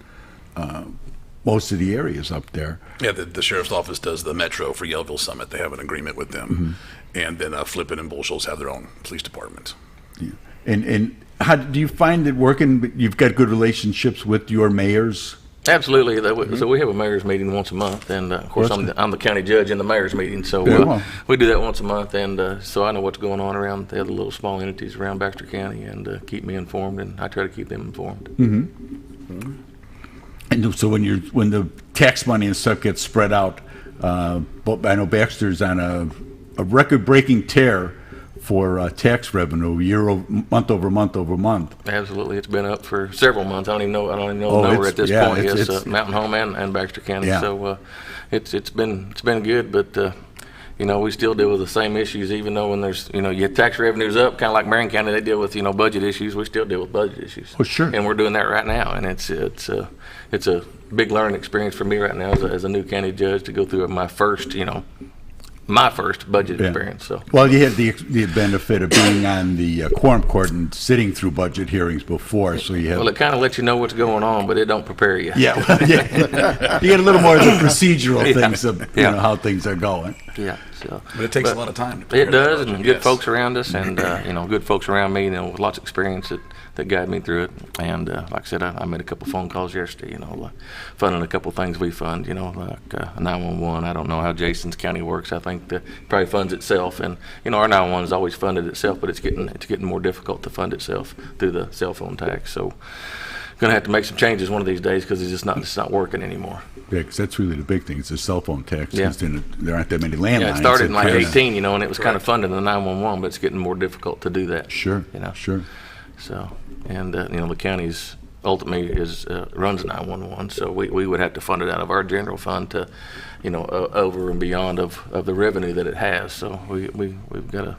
most of the areas up there. Yeah, the sheriff's office does the metro for Yellville Summit. They have an agreement with them. And then Flippin and Bull Shoals have their own police department. Yeah. And how do you find it working? You've got good relationships with your mayors? Absolutely. So we have a mayor's meeting once a month, and of course I'm the county judge in the mayor's meeting, so we do that once a month, and so I know what's going on around the other little small entities around Baxter County, and keep me informed, and I try to keep them informed. And so when the tax money and stuff gets spread out, I know Baxter's on a record-breaking tear for tax revenue month over month. Absolutely, it's been up for several months. I don't even know the number at this point. Yes, Mountain Home and Baxter County. Yeah. So it's been good, but we still deal with the same issues. Even though when there's your tax revenue's up, kind of like Marion County, they deal with budget issues. We still deal with budget issues. Oh, sure. And we're doing that right now, and it's a big learning experience for me right now as a new county judge to go through my first budget experience. So, well, you had the benefit of being on the quorum court and sitting through budget hearings before, so you have. Well, it kind of lets you know what's going on, but it don't prepare you. Yeah, you get a little more of the procedural things of how things are going. Yeah. So, but it takes a lot of time. It does, and good folks around us, and good folks around me, with lots of experience that guide me through it. And like I said, I made a couple phone calls yesterday, funding a couple things we fund, like 911. I don't know how Jason's county works. I think that probably funds itself, and our 911 has always funded itself, but it's getting more difficult to fund itself through the cell phone tax. So, going to have to make some changes one of these days because it's not working anymore. Yeah, because that's really the big thing. It's the cell phone tax. Yeah. There aren't that many landlines. Yeah, it started in like 18, and it was kind of funding the 911, but it's getting more difficult to do that. Sure. Sure. So, and the county's ultimately runs 911, so we would have to fund it out of our general fund to, over and beyond of the revenue that it has. So we've got to.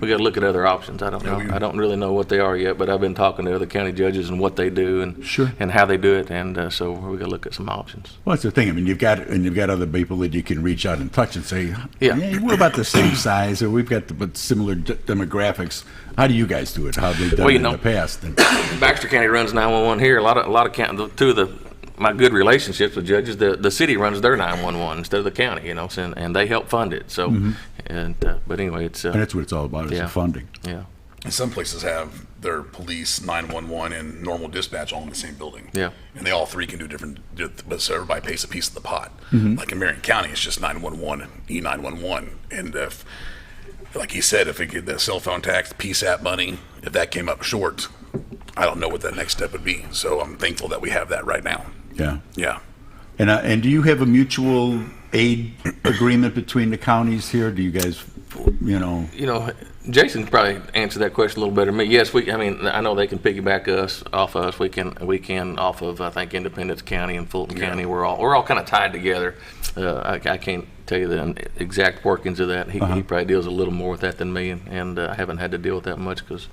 We got to look at other options. I don't know. I don't really know what they are yet, but I've been talking to other county judges and what they do and how they do it, and so we got to look at some options. Well, that's the thing. I mean, you've got other people that you can reach out and touch and say, yeah, we're about the same size, or we've got similar demographics. How do you guys do it? How have they done it in the past? Baxter County runs 911 here. A lot of county, my good relationships with judges, the city runs their 911 instead of the county, and they help fund it. So, but anyway, it's and that's what it's all about, is the funding. Yeah. And some places have their police, 911, and normal dispatch all in the same building. Yeah. And they all three can do different, but so everybody pays a piece of the pot. Like in Marion County, it's just 911 and E911. And if, like he said, if we get the cell phone tax, PSAP money, if that came up short, I don't know what that next step would be. So I'm thankful that we have that right now. Yeah. Yeah. And do you have a mutual aid agreement between the counties here? Do you guys, Jason probably answered that question a little better than me. Yes, I know they can piggyback off us. We can off of, I think, Independence County and Fulton County. We're all kind of tied together. I can't tell you the exact workings of that. He probably deals a little more with that than me, and I haven't had to deal with that much because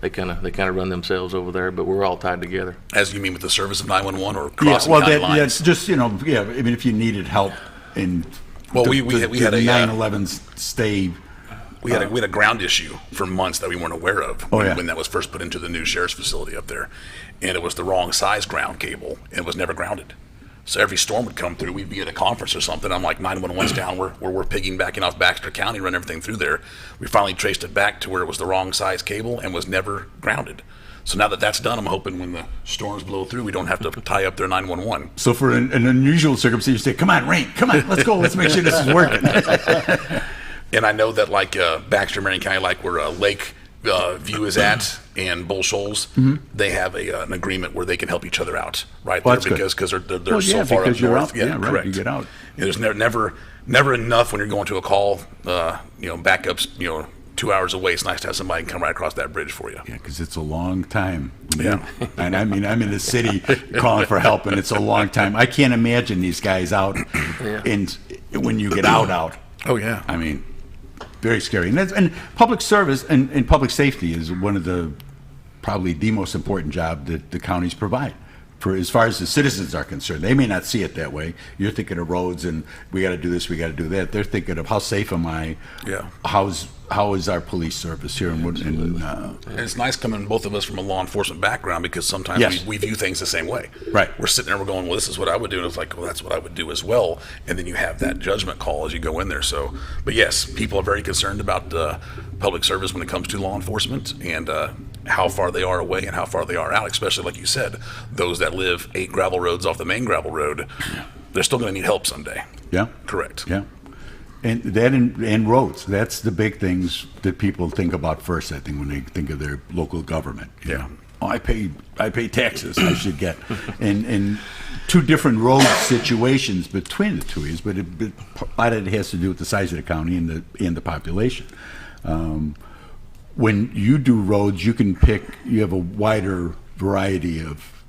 they kind of run themselves over there, but we're all tied together. As you mean with the service of 911 or crossing county lines? Yeah, just, I mean, if you needed help in we had a 911 stay. We had a ground issue for months that we weren't aware of when that was first put into the new sheriff's facility up there, and it was the wrong size ground cable, and it was never grounded. So every storm would come through, we'd be at a conference or something. I'm like, 911's down, we're piggybacking off Baxter County, run everything through there. We finally traced it back to where it was the wrong size cable and was never grounded. So now that that's done, I'm hoping when the storms blow through, we don't have to tie up their 911. So for an unusual circumstance, you say, come on, rain, come on, let's go, let's make sure this is working. And I know that like Baxter, Marion County, like we're Lake View is at and Bull Shoals, they have an agreement where they can help each other out right Well, there that's because good. they're so far up you're north. out. Yeah, right. Correct. You get out. There's never enough when you're going to a call. Backups. 2 hours away. It's nice to have somebody come right across that bridge for you. Yeah, because it's a long time. Yeah. And I mean, I'm in the city calling for help, and it's a long time. I can't imagine these guys out when you get out. Oh, yeah. I mean, very scary. And public service and public safety is one of the, probably the most important job that the counties provide. For as far as the citizens are concerned, they may not see it that way. You're thinking of roads and we got to do this, we got to do that. They're thinking of how safe am I? Yeah. How is our police service here? And it's nice coming both of us from a law enforcement background because sometimes we view things the same way. Right. We're sitting there, we're going, well, this is what I would do, and it's like, well, that's what I would do as well. And then you have that judgment call as you go in there. So, but yes, people are very concerned about public service when it comes to law enforcement and how far they are away and how far they are out, especially like you said, those that live 8 gravel roads off the main gravel road, they're still going to need help someday. Yeah. Correct. Yeah. And that and roads, that's the big things that people think about first, I think, when they think of their local government. Yeah. Oh, I pay taxes, I should get. And two different road situations between the two is, but a lot of it has to do with the size of the county and the population. When you do roads, you have a wider variety of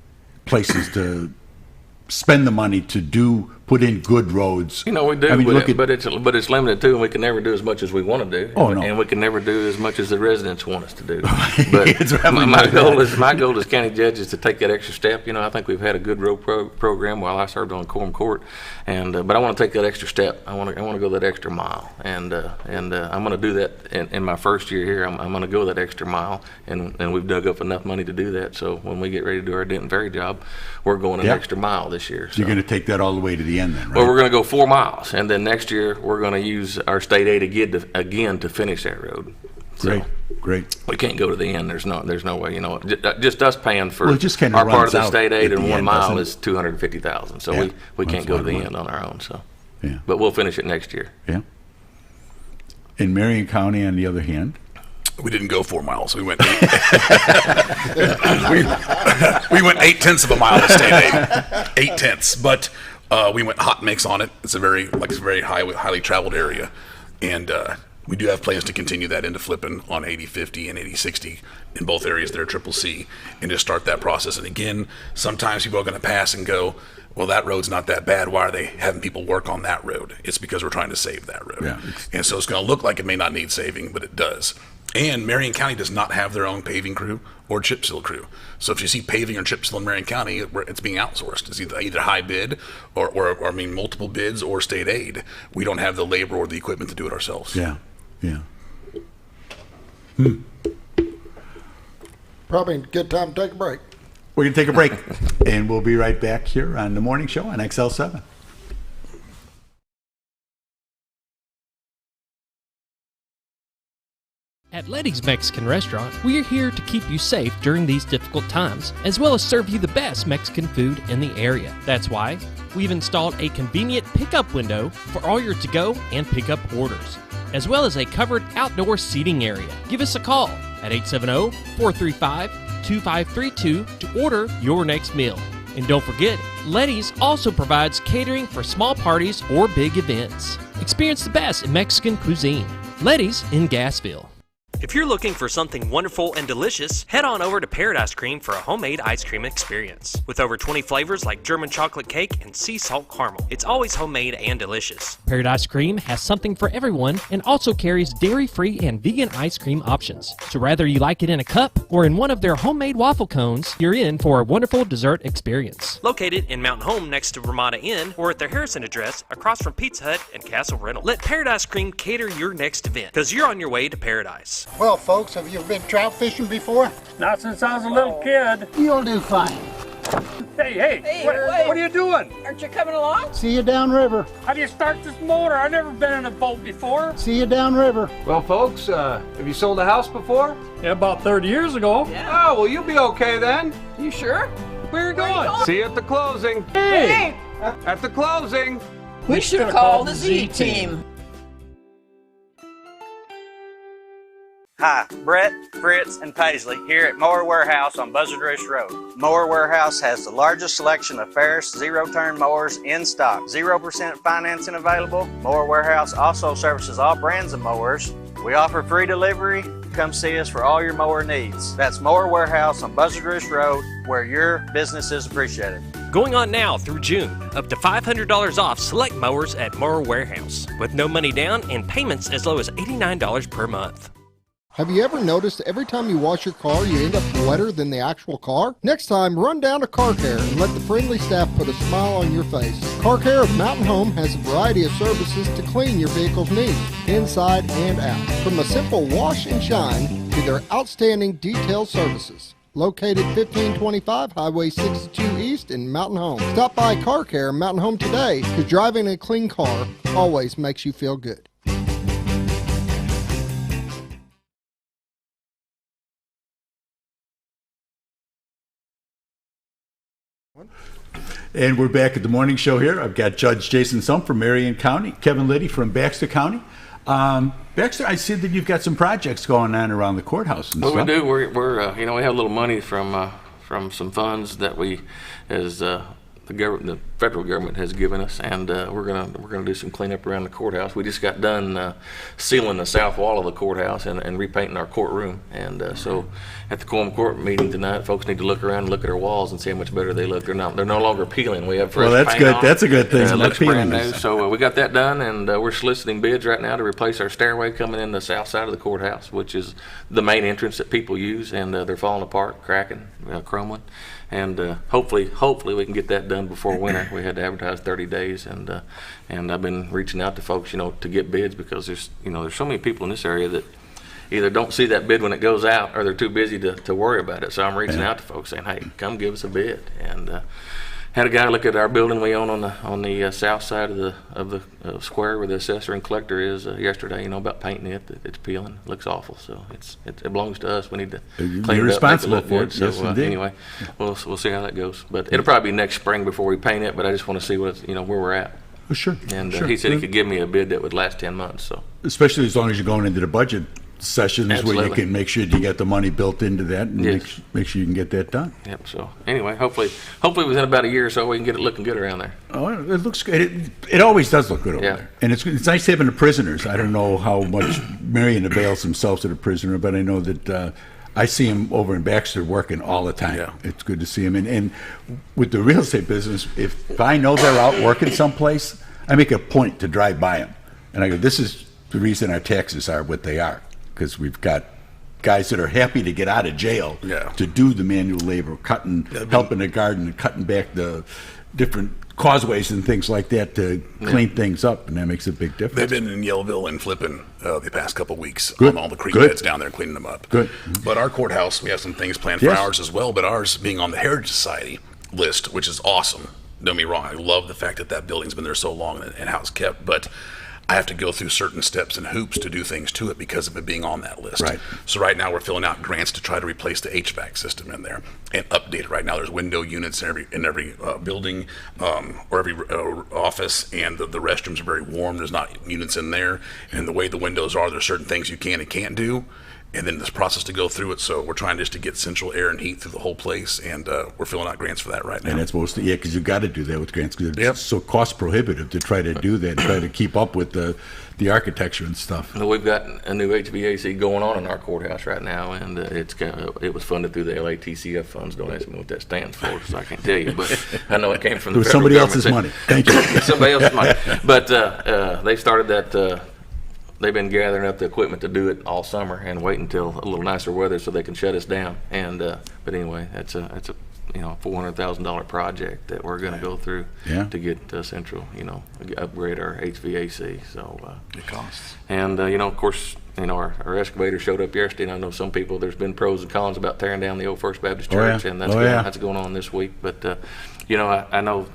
places to spend the money to put in good roads. We do, I mean, but it's limited too, and we can never do as much as we want to do. Oh, no. And we can never do as much as the residents want us to do. But my goal as county judge is to take that extra step. I think we've had a good road program while I served on quorum court, and but I want to take that extra step. I want to go that extra mile, and I'm going to do that in my first year here. I'm going to go that extra mile, and we've dug up enough money to do that. So when we get ready to do our Denton Ferry job, we're going an extra mile this year. So you're going to take that all the way to the end then, right? Well, we're going to go 4 miles, and then next year we're going to use our state aid again to finish that road. Great. We can't go to the end. There's no way. Just us paying for it just our part of the state aid in 1 end, mile is $250,000. So we can't go to the end on our own. So, but we'll finish it next year. Yeah. In Marion County, on the other hand, we didn't go 4 miles. We went 8. we went 8/10 of a mile to state aid. 8/10, but we went hot mix on it. It's a very highly traveled area, and we do have plans to continue that into flipping on 80/50 and 80/60 in both areas that are CCC, and just start that process. And again, sometimes people are going to pass and go, well, that road's not that bad. Why are they having people work on that road? It's because we're trying to save that road. Yeah. And so it's going to look like it may not need saving, but it does. And Marion County does not have their own paving crew or chip seal crew. So if you see paving or chip seal in Marion County, it's being outsourced. It's either high bid or multiple bids or state aid. We don't have the labor or the equipment to do it ourselves. Yeah. Probably a good time to take a break. We're going to take a break, and we'll be right back here on The Morning Show on XL7. At Litty's Mexican Restaurant, we're here to keep you safe during these difficult times, as well as serve you the best Mexican food in the area. That's why we've installed a convenient pickup window for all your to-go and pickup orders, as well as a covered outdoor seating area. Give us a call at 870-435-2532 to order your next meal. And don't forget, Litty's also provides catering for small parties or big events. Experience the best in Mexican cuisine. Litty's in Gassville. If you're looking for something wonderful and delicious, head on over to Paradise Cream for a homemade ice cream experience. With over 20 flavors like German chocolate cake and sea salt caramel, it's always homemade and delicious. Paradise Cream has something for everyone and also carries dairy-free and vegan ice cream options. So whether you like it in a cup or in one of their homemade waffle cones, you're in for a wonderful dessert experience. Located in Mountain Home next to Ramada Inn or at their Harrison address across from Pizza Hut and Castle Rental. Let Paradise Cream cater your next event, because you're on your way to paradise. Well, folks, have you been trout fishing before? Not since I was a little kid. You'll do fine. Hey, what are you doing? Aren't you coming along? See you downriver. How do you start this motor? I've never been in a boat before. See you downriver. Well, folks, have you sold a house before? Yeah, about 30 years ago. Yeah. Oh, well, you'll be okay then. You sure? Where are you going? See you at the closing. Hey! At the closing. We should call the Z-Team. Hi, Brett, Fritz, and Paisley here at Mower Warehouse on Buzzard Roost Road. Mower Warehouse has the largest selection of Ferris zero-turn mowers in stock. 0% financing available. Mower Warehouse also services all brands of mowers. We offer free delivery. Come see us for all your mower needs. That's Mower Warehouse on Buzzard Roost Road, where your business is appreciated. Going on now through June, up to $500 off select mowers at Mower Warehouse, with no money down and payments as low as $89 per month. Have you ever noticed every time you wash your car, you end up wetter than the actual car? Next time, run down to Car Care and let the friendly staff put a smile on your face. Car Care of Mountain Home has a variety of services to clean your vehicle's needs, inside and out. From a simple wash and shine to their outstanding detailed services. Located 1525 Highway 62 East in Mountain Home. Stop by Car Care Mountain Home today, because driving a clean car always makes you feel good. And we're back at the morning show here. I've got Judge Jason Stumph from Marion County, Kevin Litty from Baxter County. Baxter, I see that you've got some projects going on around the courthouse and stuff. We do. We're we have a little money from some funds that we, as the federal government has given us, and we're gonna do some cleanup around the courthouse. We just got done sealing the south wall of the courthouse and repainting our courtroom, and so at the quorum court meeting tonight, folks need to look around and look at our walls and see how much better they look. They're no longer peeling. We have fresh that's paint good. on. That's a good thing. It looks brand new. So we got that done, and we're soliciting bids right now to replace our stairway coming in the south side of the courthouse, which is the main entrance that people use, and they're falling apart, cracking, crumbling. And hopefully we can get that done before winter. We had to advertise 30 days, and I've been reaching out to folks, to get bids, because there's so many people in this area that either don't see that bid when it goes out, or they're too busy to worry about it. So I'm reaching out to folks saying, hey, come give us a bid. And had a guy look at our building we own on the south side of the square where the assessor and collector is yesterday. About painting it. It's peeling. It looks awful. So it belongs to us. We need to clean it up, responsible make it look for good. it. Yes, So anyway, we'll see how that goes. But it'll probably be next spring before we paint it. But I just want to see what where we're at. Well, sure. And sure. He said he could give me a bid that would last 10 months. So especially as long as you're going into the budget sessions. Absolutely. Where you can make sure you get the money built into that, and make sure you can get that done. Yep. So anyway, hopefully within about a year or so we can get it looking good around there. Oh, it looks good. It always does look good over there. And it's nice having the prisoners. I don't know how much Marion avails themselves of the prisoner, but I know that I see him over in Baxter working all the time. Yeah. It's good to see him. And with the real estate business, if I know they're out working someplace, I make a point to drive by them. And I go, this is the reason our taxes are what they are. Because we've got guys that are happy to get out of jail to do the manual labor, helping the garden, and cutting back the different causeways and things like that to clean things up, and that makes a big difference. They've been in Yellville and flipping the past couple of weeks on all the creek beds down there, cleaning them up. Good. But our courthouse, we have some things planned for ours as well, but ours being on the Heritage Society list, which is awesome. Don't get me wrong, I love the fact that building's been there so long and how it's kept, but I have to go through certain steps and hoops to do things to it because of it being on that list. Right. So right now we're filling out grants to try to replace the HVAC system in there and update it. Right now there's window units in every building or every office, and the restrooms are very warm. There's not units in there, and the way the windows are, there's certain things you can and can't do. And then this process to go through it, so we're trying just to get central air and heat through the whole place, and we're filling out grants for that right now. And that's mostly, because you got to do that with grants, because it's so cost prohibitive to try to do that, try to keep up with the architecture and stuff. Well, we've got a new HVAC going on in our courthouse right now, and it was funded through the LATCF funds. Don't ask me what that stands for, so I can't tell you, but I know it came from the federal somebody government. else's money. Thank you. Somebody else's money. But they started that. They've been gathering up the equipment to do it all summer and wait until a little nicer weather so they can shut us down. And but anyway, that's a $400,000 project that we're going to go through to get central, upgrade our HVAC. So it costs. And of course, our excavator showed up yesterday, and I know some people, there's been pros and cons about tearing down the old First Baptist Church, and that's going on this week. But I know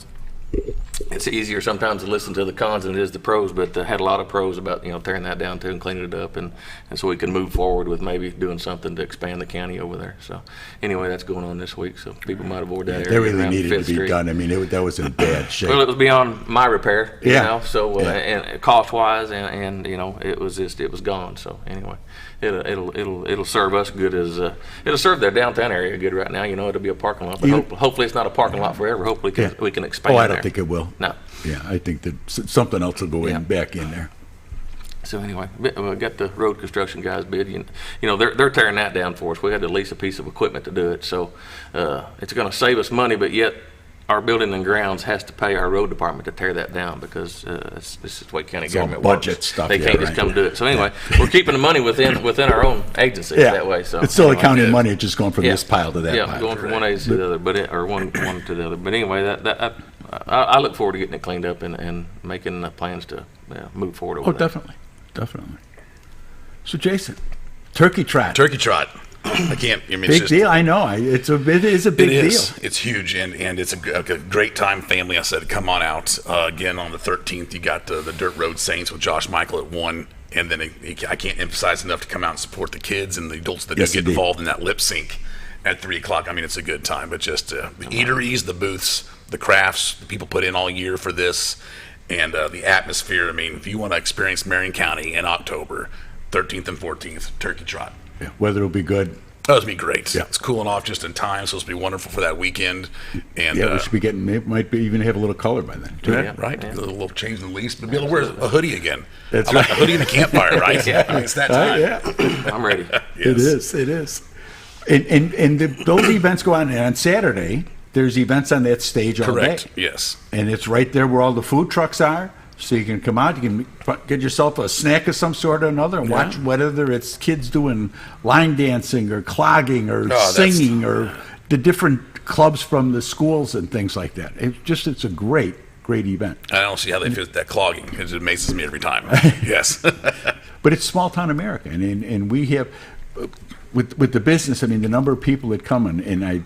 it's easier sometimes to listen to the cons than it is the pros, but had a lot of pros about tearing that down too and cleaning it up, and so we can move forward with maybe doing something to expand the county over there. So anyway, that's going on this week, so people might avoid that area. They really around needed Fifth to be Street. done. I mean, that was in bad shape. Well, it was beyond my repair, so Yeah. and cost wise, and it was gone. So anyway, it'll serve us good as it'll serve the downtown area good right now. It'll be a parking lot, but hopefully it's not a parking lot forever. Hopefully we can expand. Oh, I don't there. think it will. No. Yeah, I think that something else will go back in there. So anyway, we got the road construction guys bid. They're tearing that down for us. We had to lease a piece of equipment to do it. So it's going to save us money, but yet our building and grounds has to pay our road department to tear that down because this is the way county government budget works. stuff. They can't just come do it. So anyway, we're keeping the money within our own agency that way. So it's still a county money. It's just going from this pile to that pile. Yeah, going from one agency to the other, or one to the other. But anyway, I look forward to getting it cleaned up and making plans to move forward over there. Definitely. So Jason, turkey trot. I can't. I mean, Big deal. I know. It is a big deal. It's huge, and it's a great time. Family, I said, come on out. Again, on the 13th, you got the Dirt Road Saints with Josh Michael at 1. And then I can't emphasize enough to come out and support the kids and the adults that do get involved in that lip sync at 3 o'clock. I mean, it's a good time, but just the eateries, the booths, the crafts, the people put in all year for this, and the atmosphere. I mean, if you want to experience Marion County in October, 13th and 14th, Turkey Trot. Yeah, weather will be good. Oh, it'll be great. Yeah. It's cooling off just in time, so it's going to be wonderful for that weekend. And we should be getting, it might be even have a little color by then, too. Yeah, right. A little change in the lease, but be able to wear a hoodie again. That's like a hoodie and a campfire, right? I mean, it's that time. I'm ready. Yes. It is. And those events go on, and on Saturday, there's events on that stage all day. Yes. And it's right there where all the food trucks are. So you can come out, you can get yourself a snack of some sort or another and watch whether it's kids doing line dancing or clogging or singing or the different clubs from the schools and things like that. It's a great event. I don't see how they fit that clogging. It amazes me every time. Yes. But it's small town America. And we have, with the business, I mean, the number of people that come and I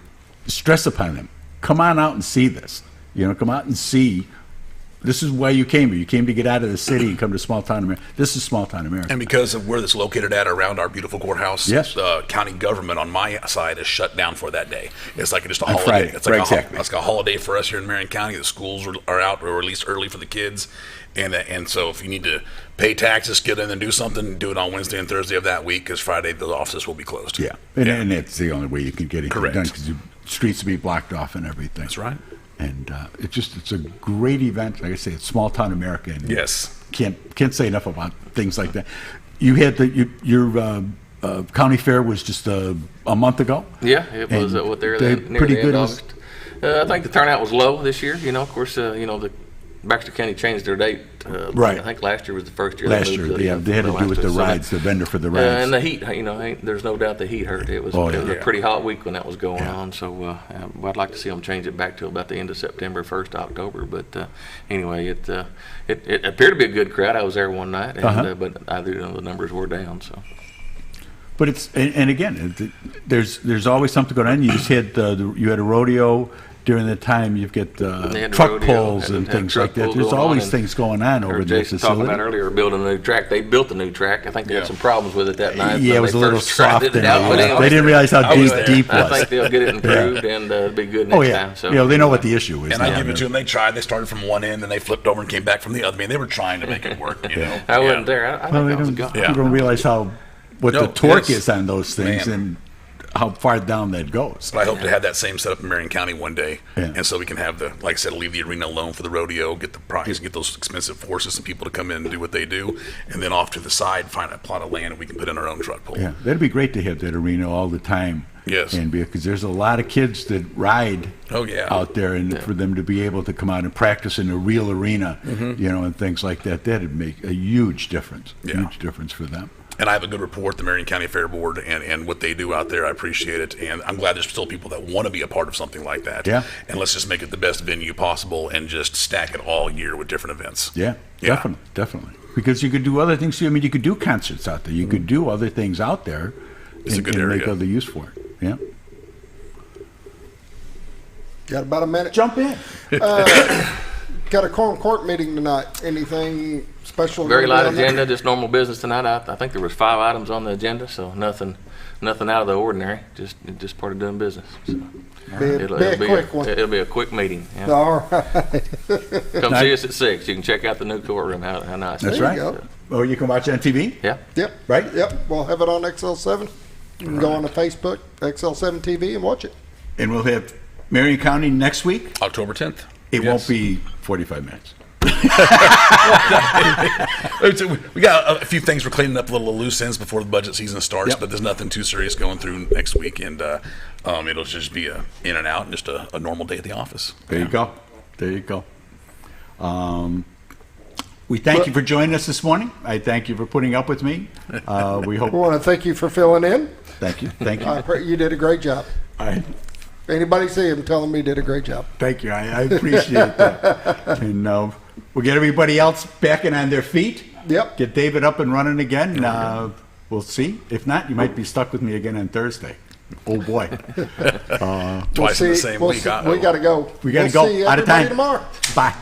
stress upon them, come on out and see this. Come out and see. This is why you came here. You came to get out of the city and come to small town America. This is small town America. And because of where it's located at around our beautiful courthouse, the county government on my side is shut down for that day. It's like just a holiday. Friday. It's like a holiday for us here in Marion County. The schools are out or at least early for the kids. And so if you need to pay taxes, get in and do something, do it on Wednesday and Thursday of that week because Friday the offices will be closed. Yeah. And that's the only way you can get it done because the streets will be blocked off and everything. That's right. And it's a great event. Like I say, it's small town America. And can't say enough about things like that. You had your county fair was just a month ago. Yeah, it was near pretty the good. end of August. I think the turnout was low this year. Of course, the Baxter County changed their date. Right. I think last year was the first year. Last year, they had to do with the rides, the vendor for the rides. And the heat, there's no doubt the heat hurt. It was a pretty hot week when that was going on. So I'd like to see them change it back to about the end of September, 1st October. But anyway, it appeared to be a good crowd. I was there one night, but the numbers were down. So. But it's and again, there's always something going on. You just had you had a rodeo. During the time, you've got truck pulls and things like that. There's always things going on over there. Jason talking about earlier building a new track. They built a new track. I think they had some problems with it that night. Yeah, it was a little soft. They didn't realize how deep it was. I think they'll get it improved and it'll be good next time. So they know what the issue is. And I give it to them. They tried. They started from one end and they flipped over and came back from the other. I mean, they were trying to make it work. I wasn't there. I think I was gone. You don't realize what the torque is on those things and how far down that goes. But I hope to have that same setup in Marion County one day, and so we can have like I said, leave the arena alone for the rodeo, get the prize, get those expensive horses and people to come in and do what they do, and then off to the side find a plot of land and we can put in our own truck pull. Yeah, that'd be great to have that arena all the time. Yes, and because there's a lot of kids that ride out there, and for them to be able to come out and practice in a real arena, and things like that, that'd make a huge difference. Huge difference for them. And I have a good report with the Marion County Fair Board and what they do out there. I appreciate it. And I'm glad there's still people that want to be a part of something like that. Yeah. And let's just make it the best venue possible and just stack it all year with different events. Yeah. Definitely. Because you could do other things too. I mean, you could do concerts out there. You could do other things out there. It's a good area. And make other use for it. Yeah. Got about a minute. Jump in. got a quorum court meeting tonight. Anything special? Very light going on there? agenda, just normal business tonight. I think there was 5 items on the agenda, so nothing out of the ordinary. Just part of doing business. So It'll be a quick one. It'll be a quick meeting. Yeah. All right. Come see us at 6. You can check out the new courtroom. How nice. That's There right. you go. Oh, you can watch it on TV? Yeah. Yep. Right? Yep. We'll have it on XL7. You can go on to Facebook, XL7-TV, and watch it. And we'll have Marion County next week. October 10th. It won't be 45 minutes. We got a few things we're cleaning up, a little loose ends before the budget season starts, Yep. but there's nothing too serious going through next week, and it'll just be in and out, and just a normal day at the office. There you go. There you go. We thank you for joining us this morning. I thank you for putting up with me. We hope. We want to thank you for filling in. Thank you. Thank you. You did a great job. If anybody see him, tell him he did a great job. Thank you. I appreciate that. And we'll get everybody else back in on their feet. Yep. Get David up and running again. We'll see. If not, you might be stuck with me again on Thursday. Oh boy. Twice in the same week. We got to go. We got to go. See Out of time. tomorrow. Bye.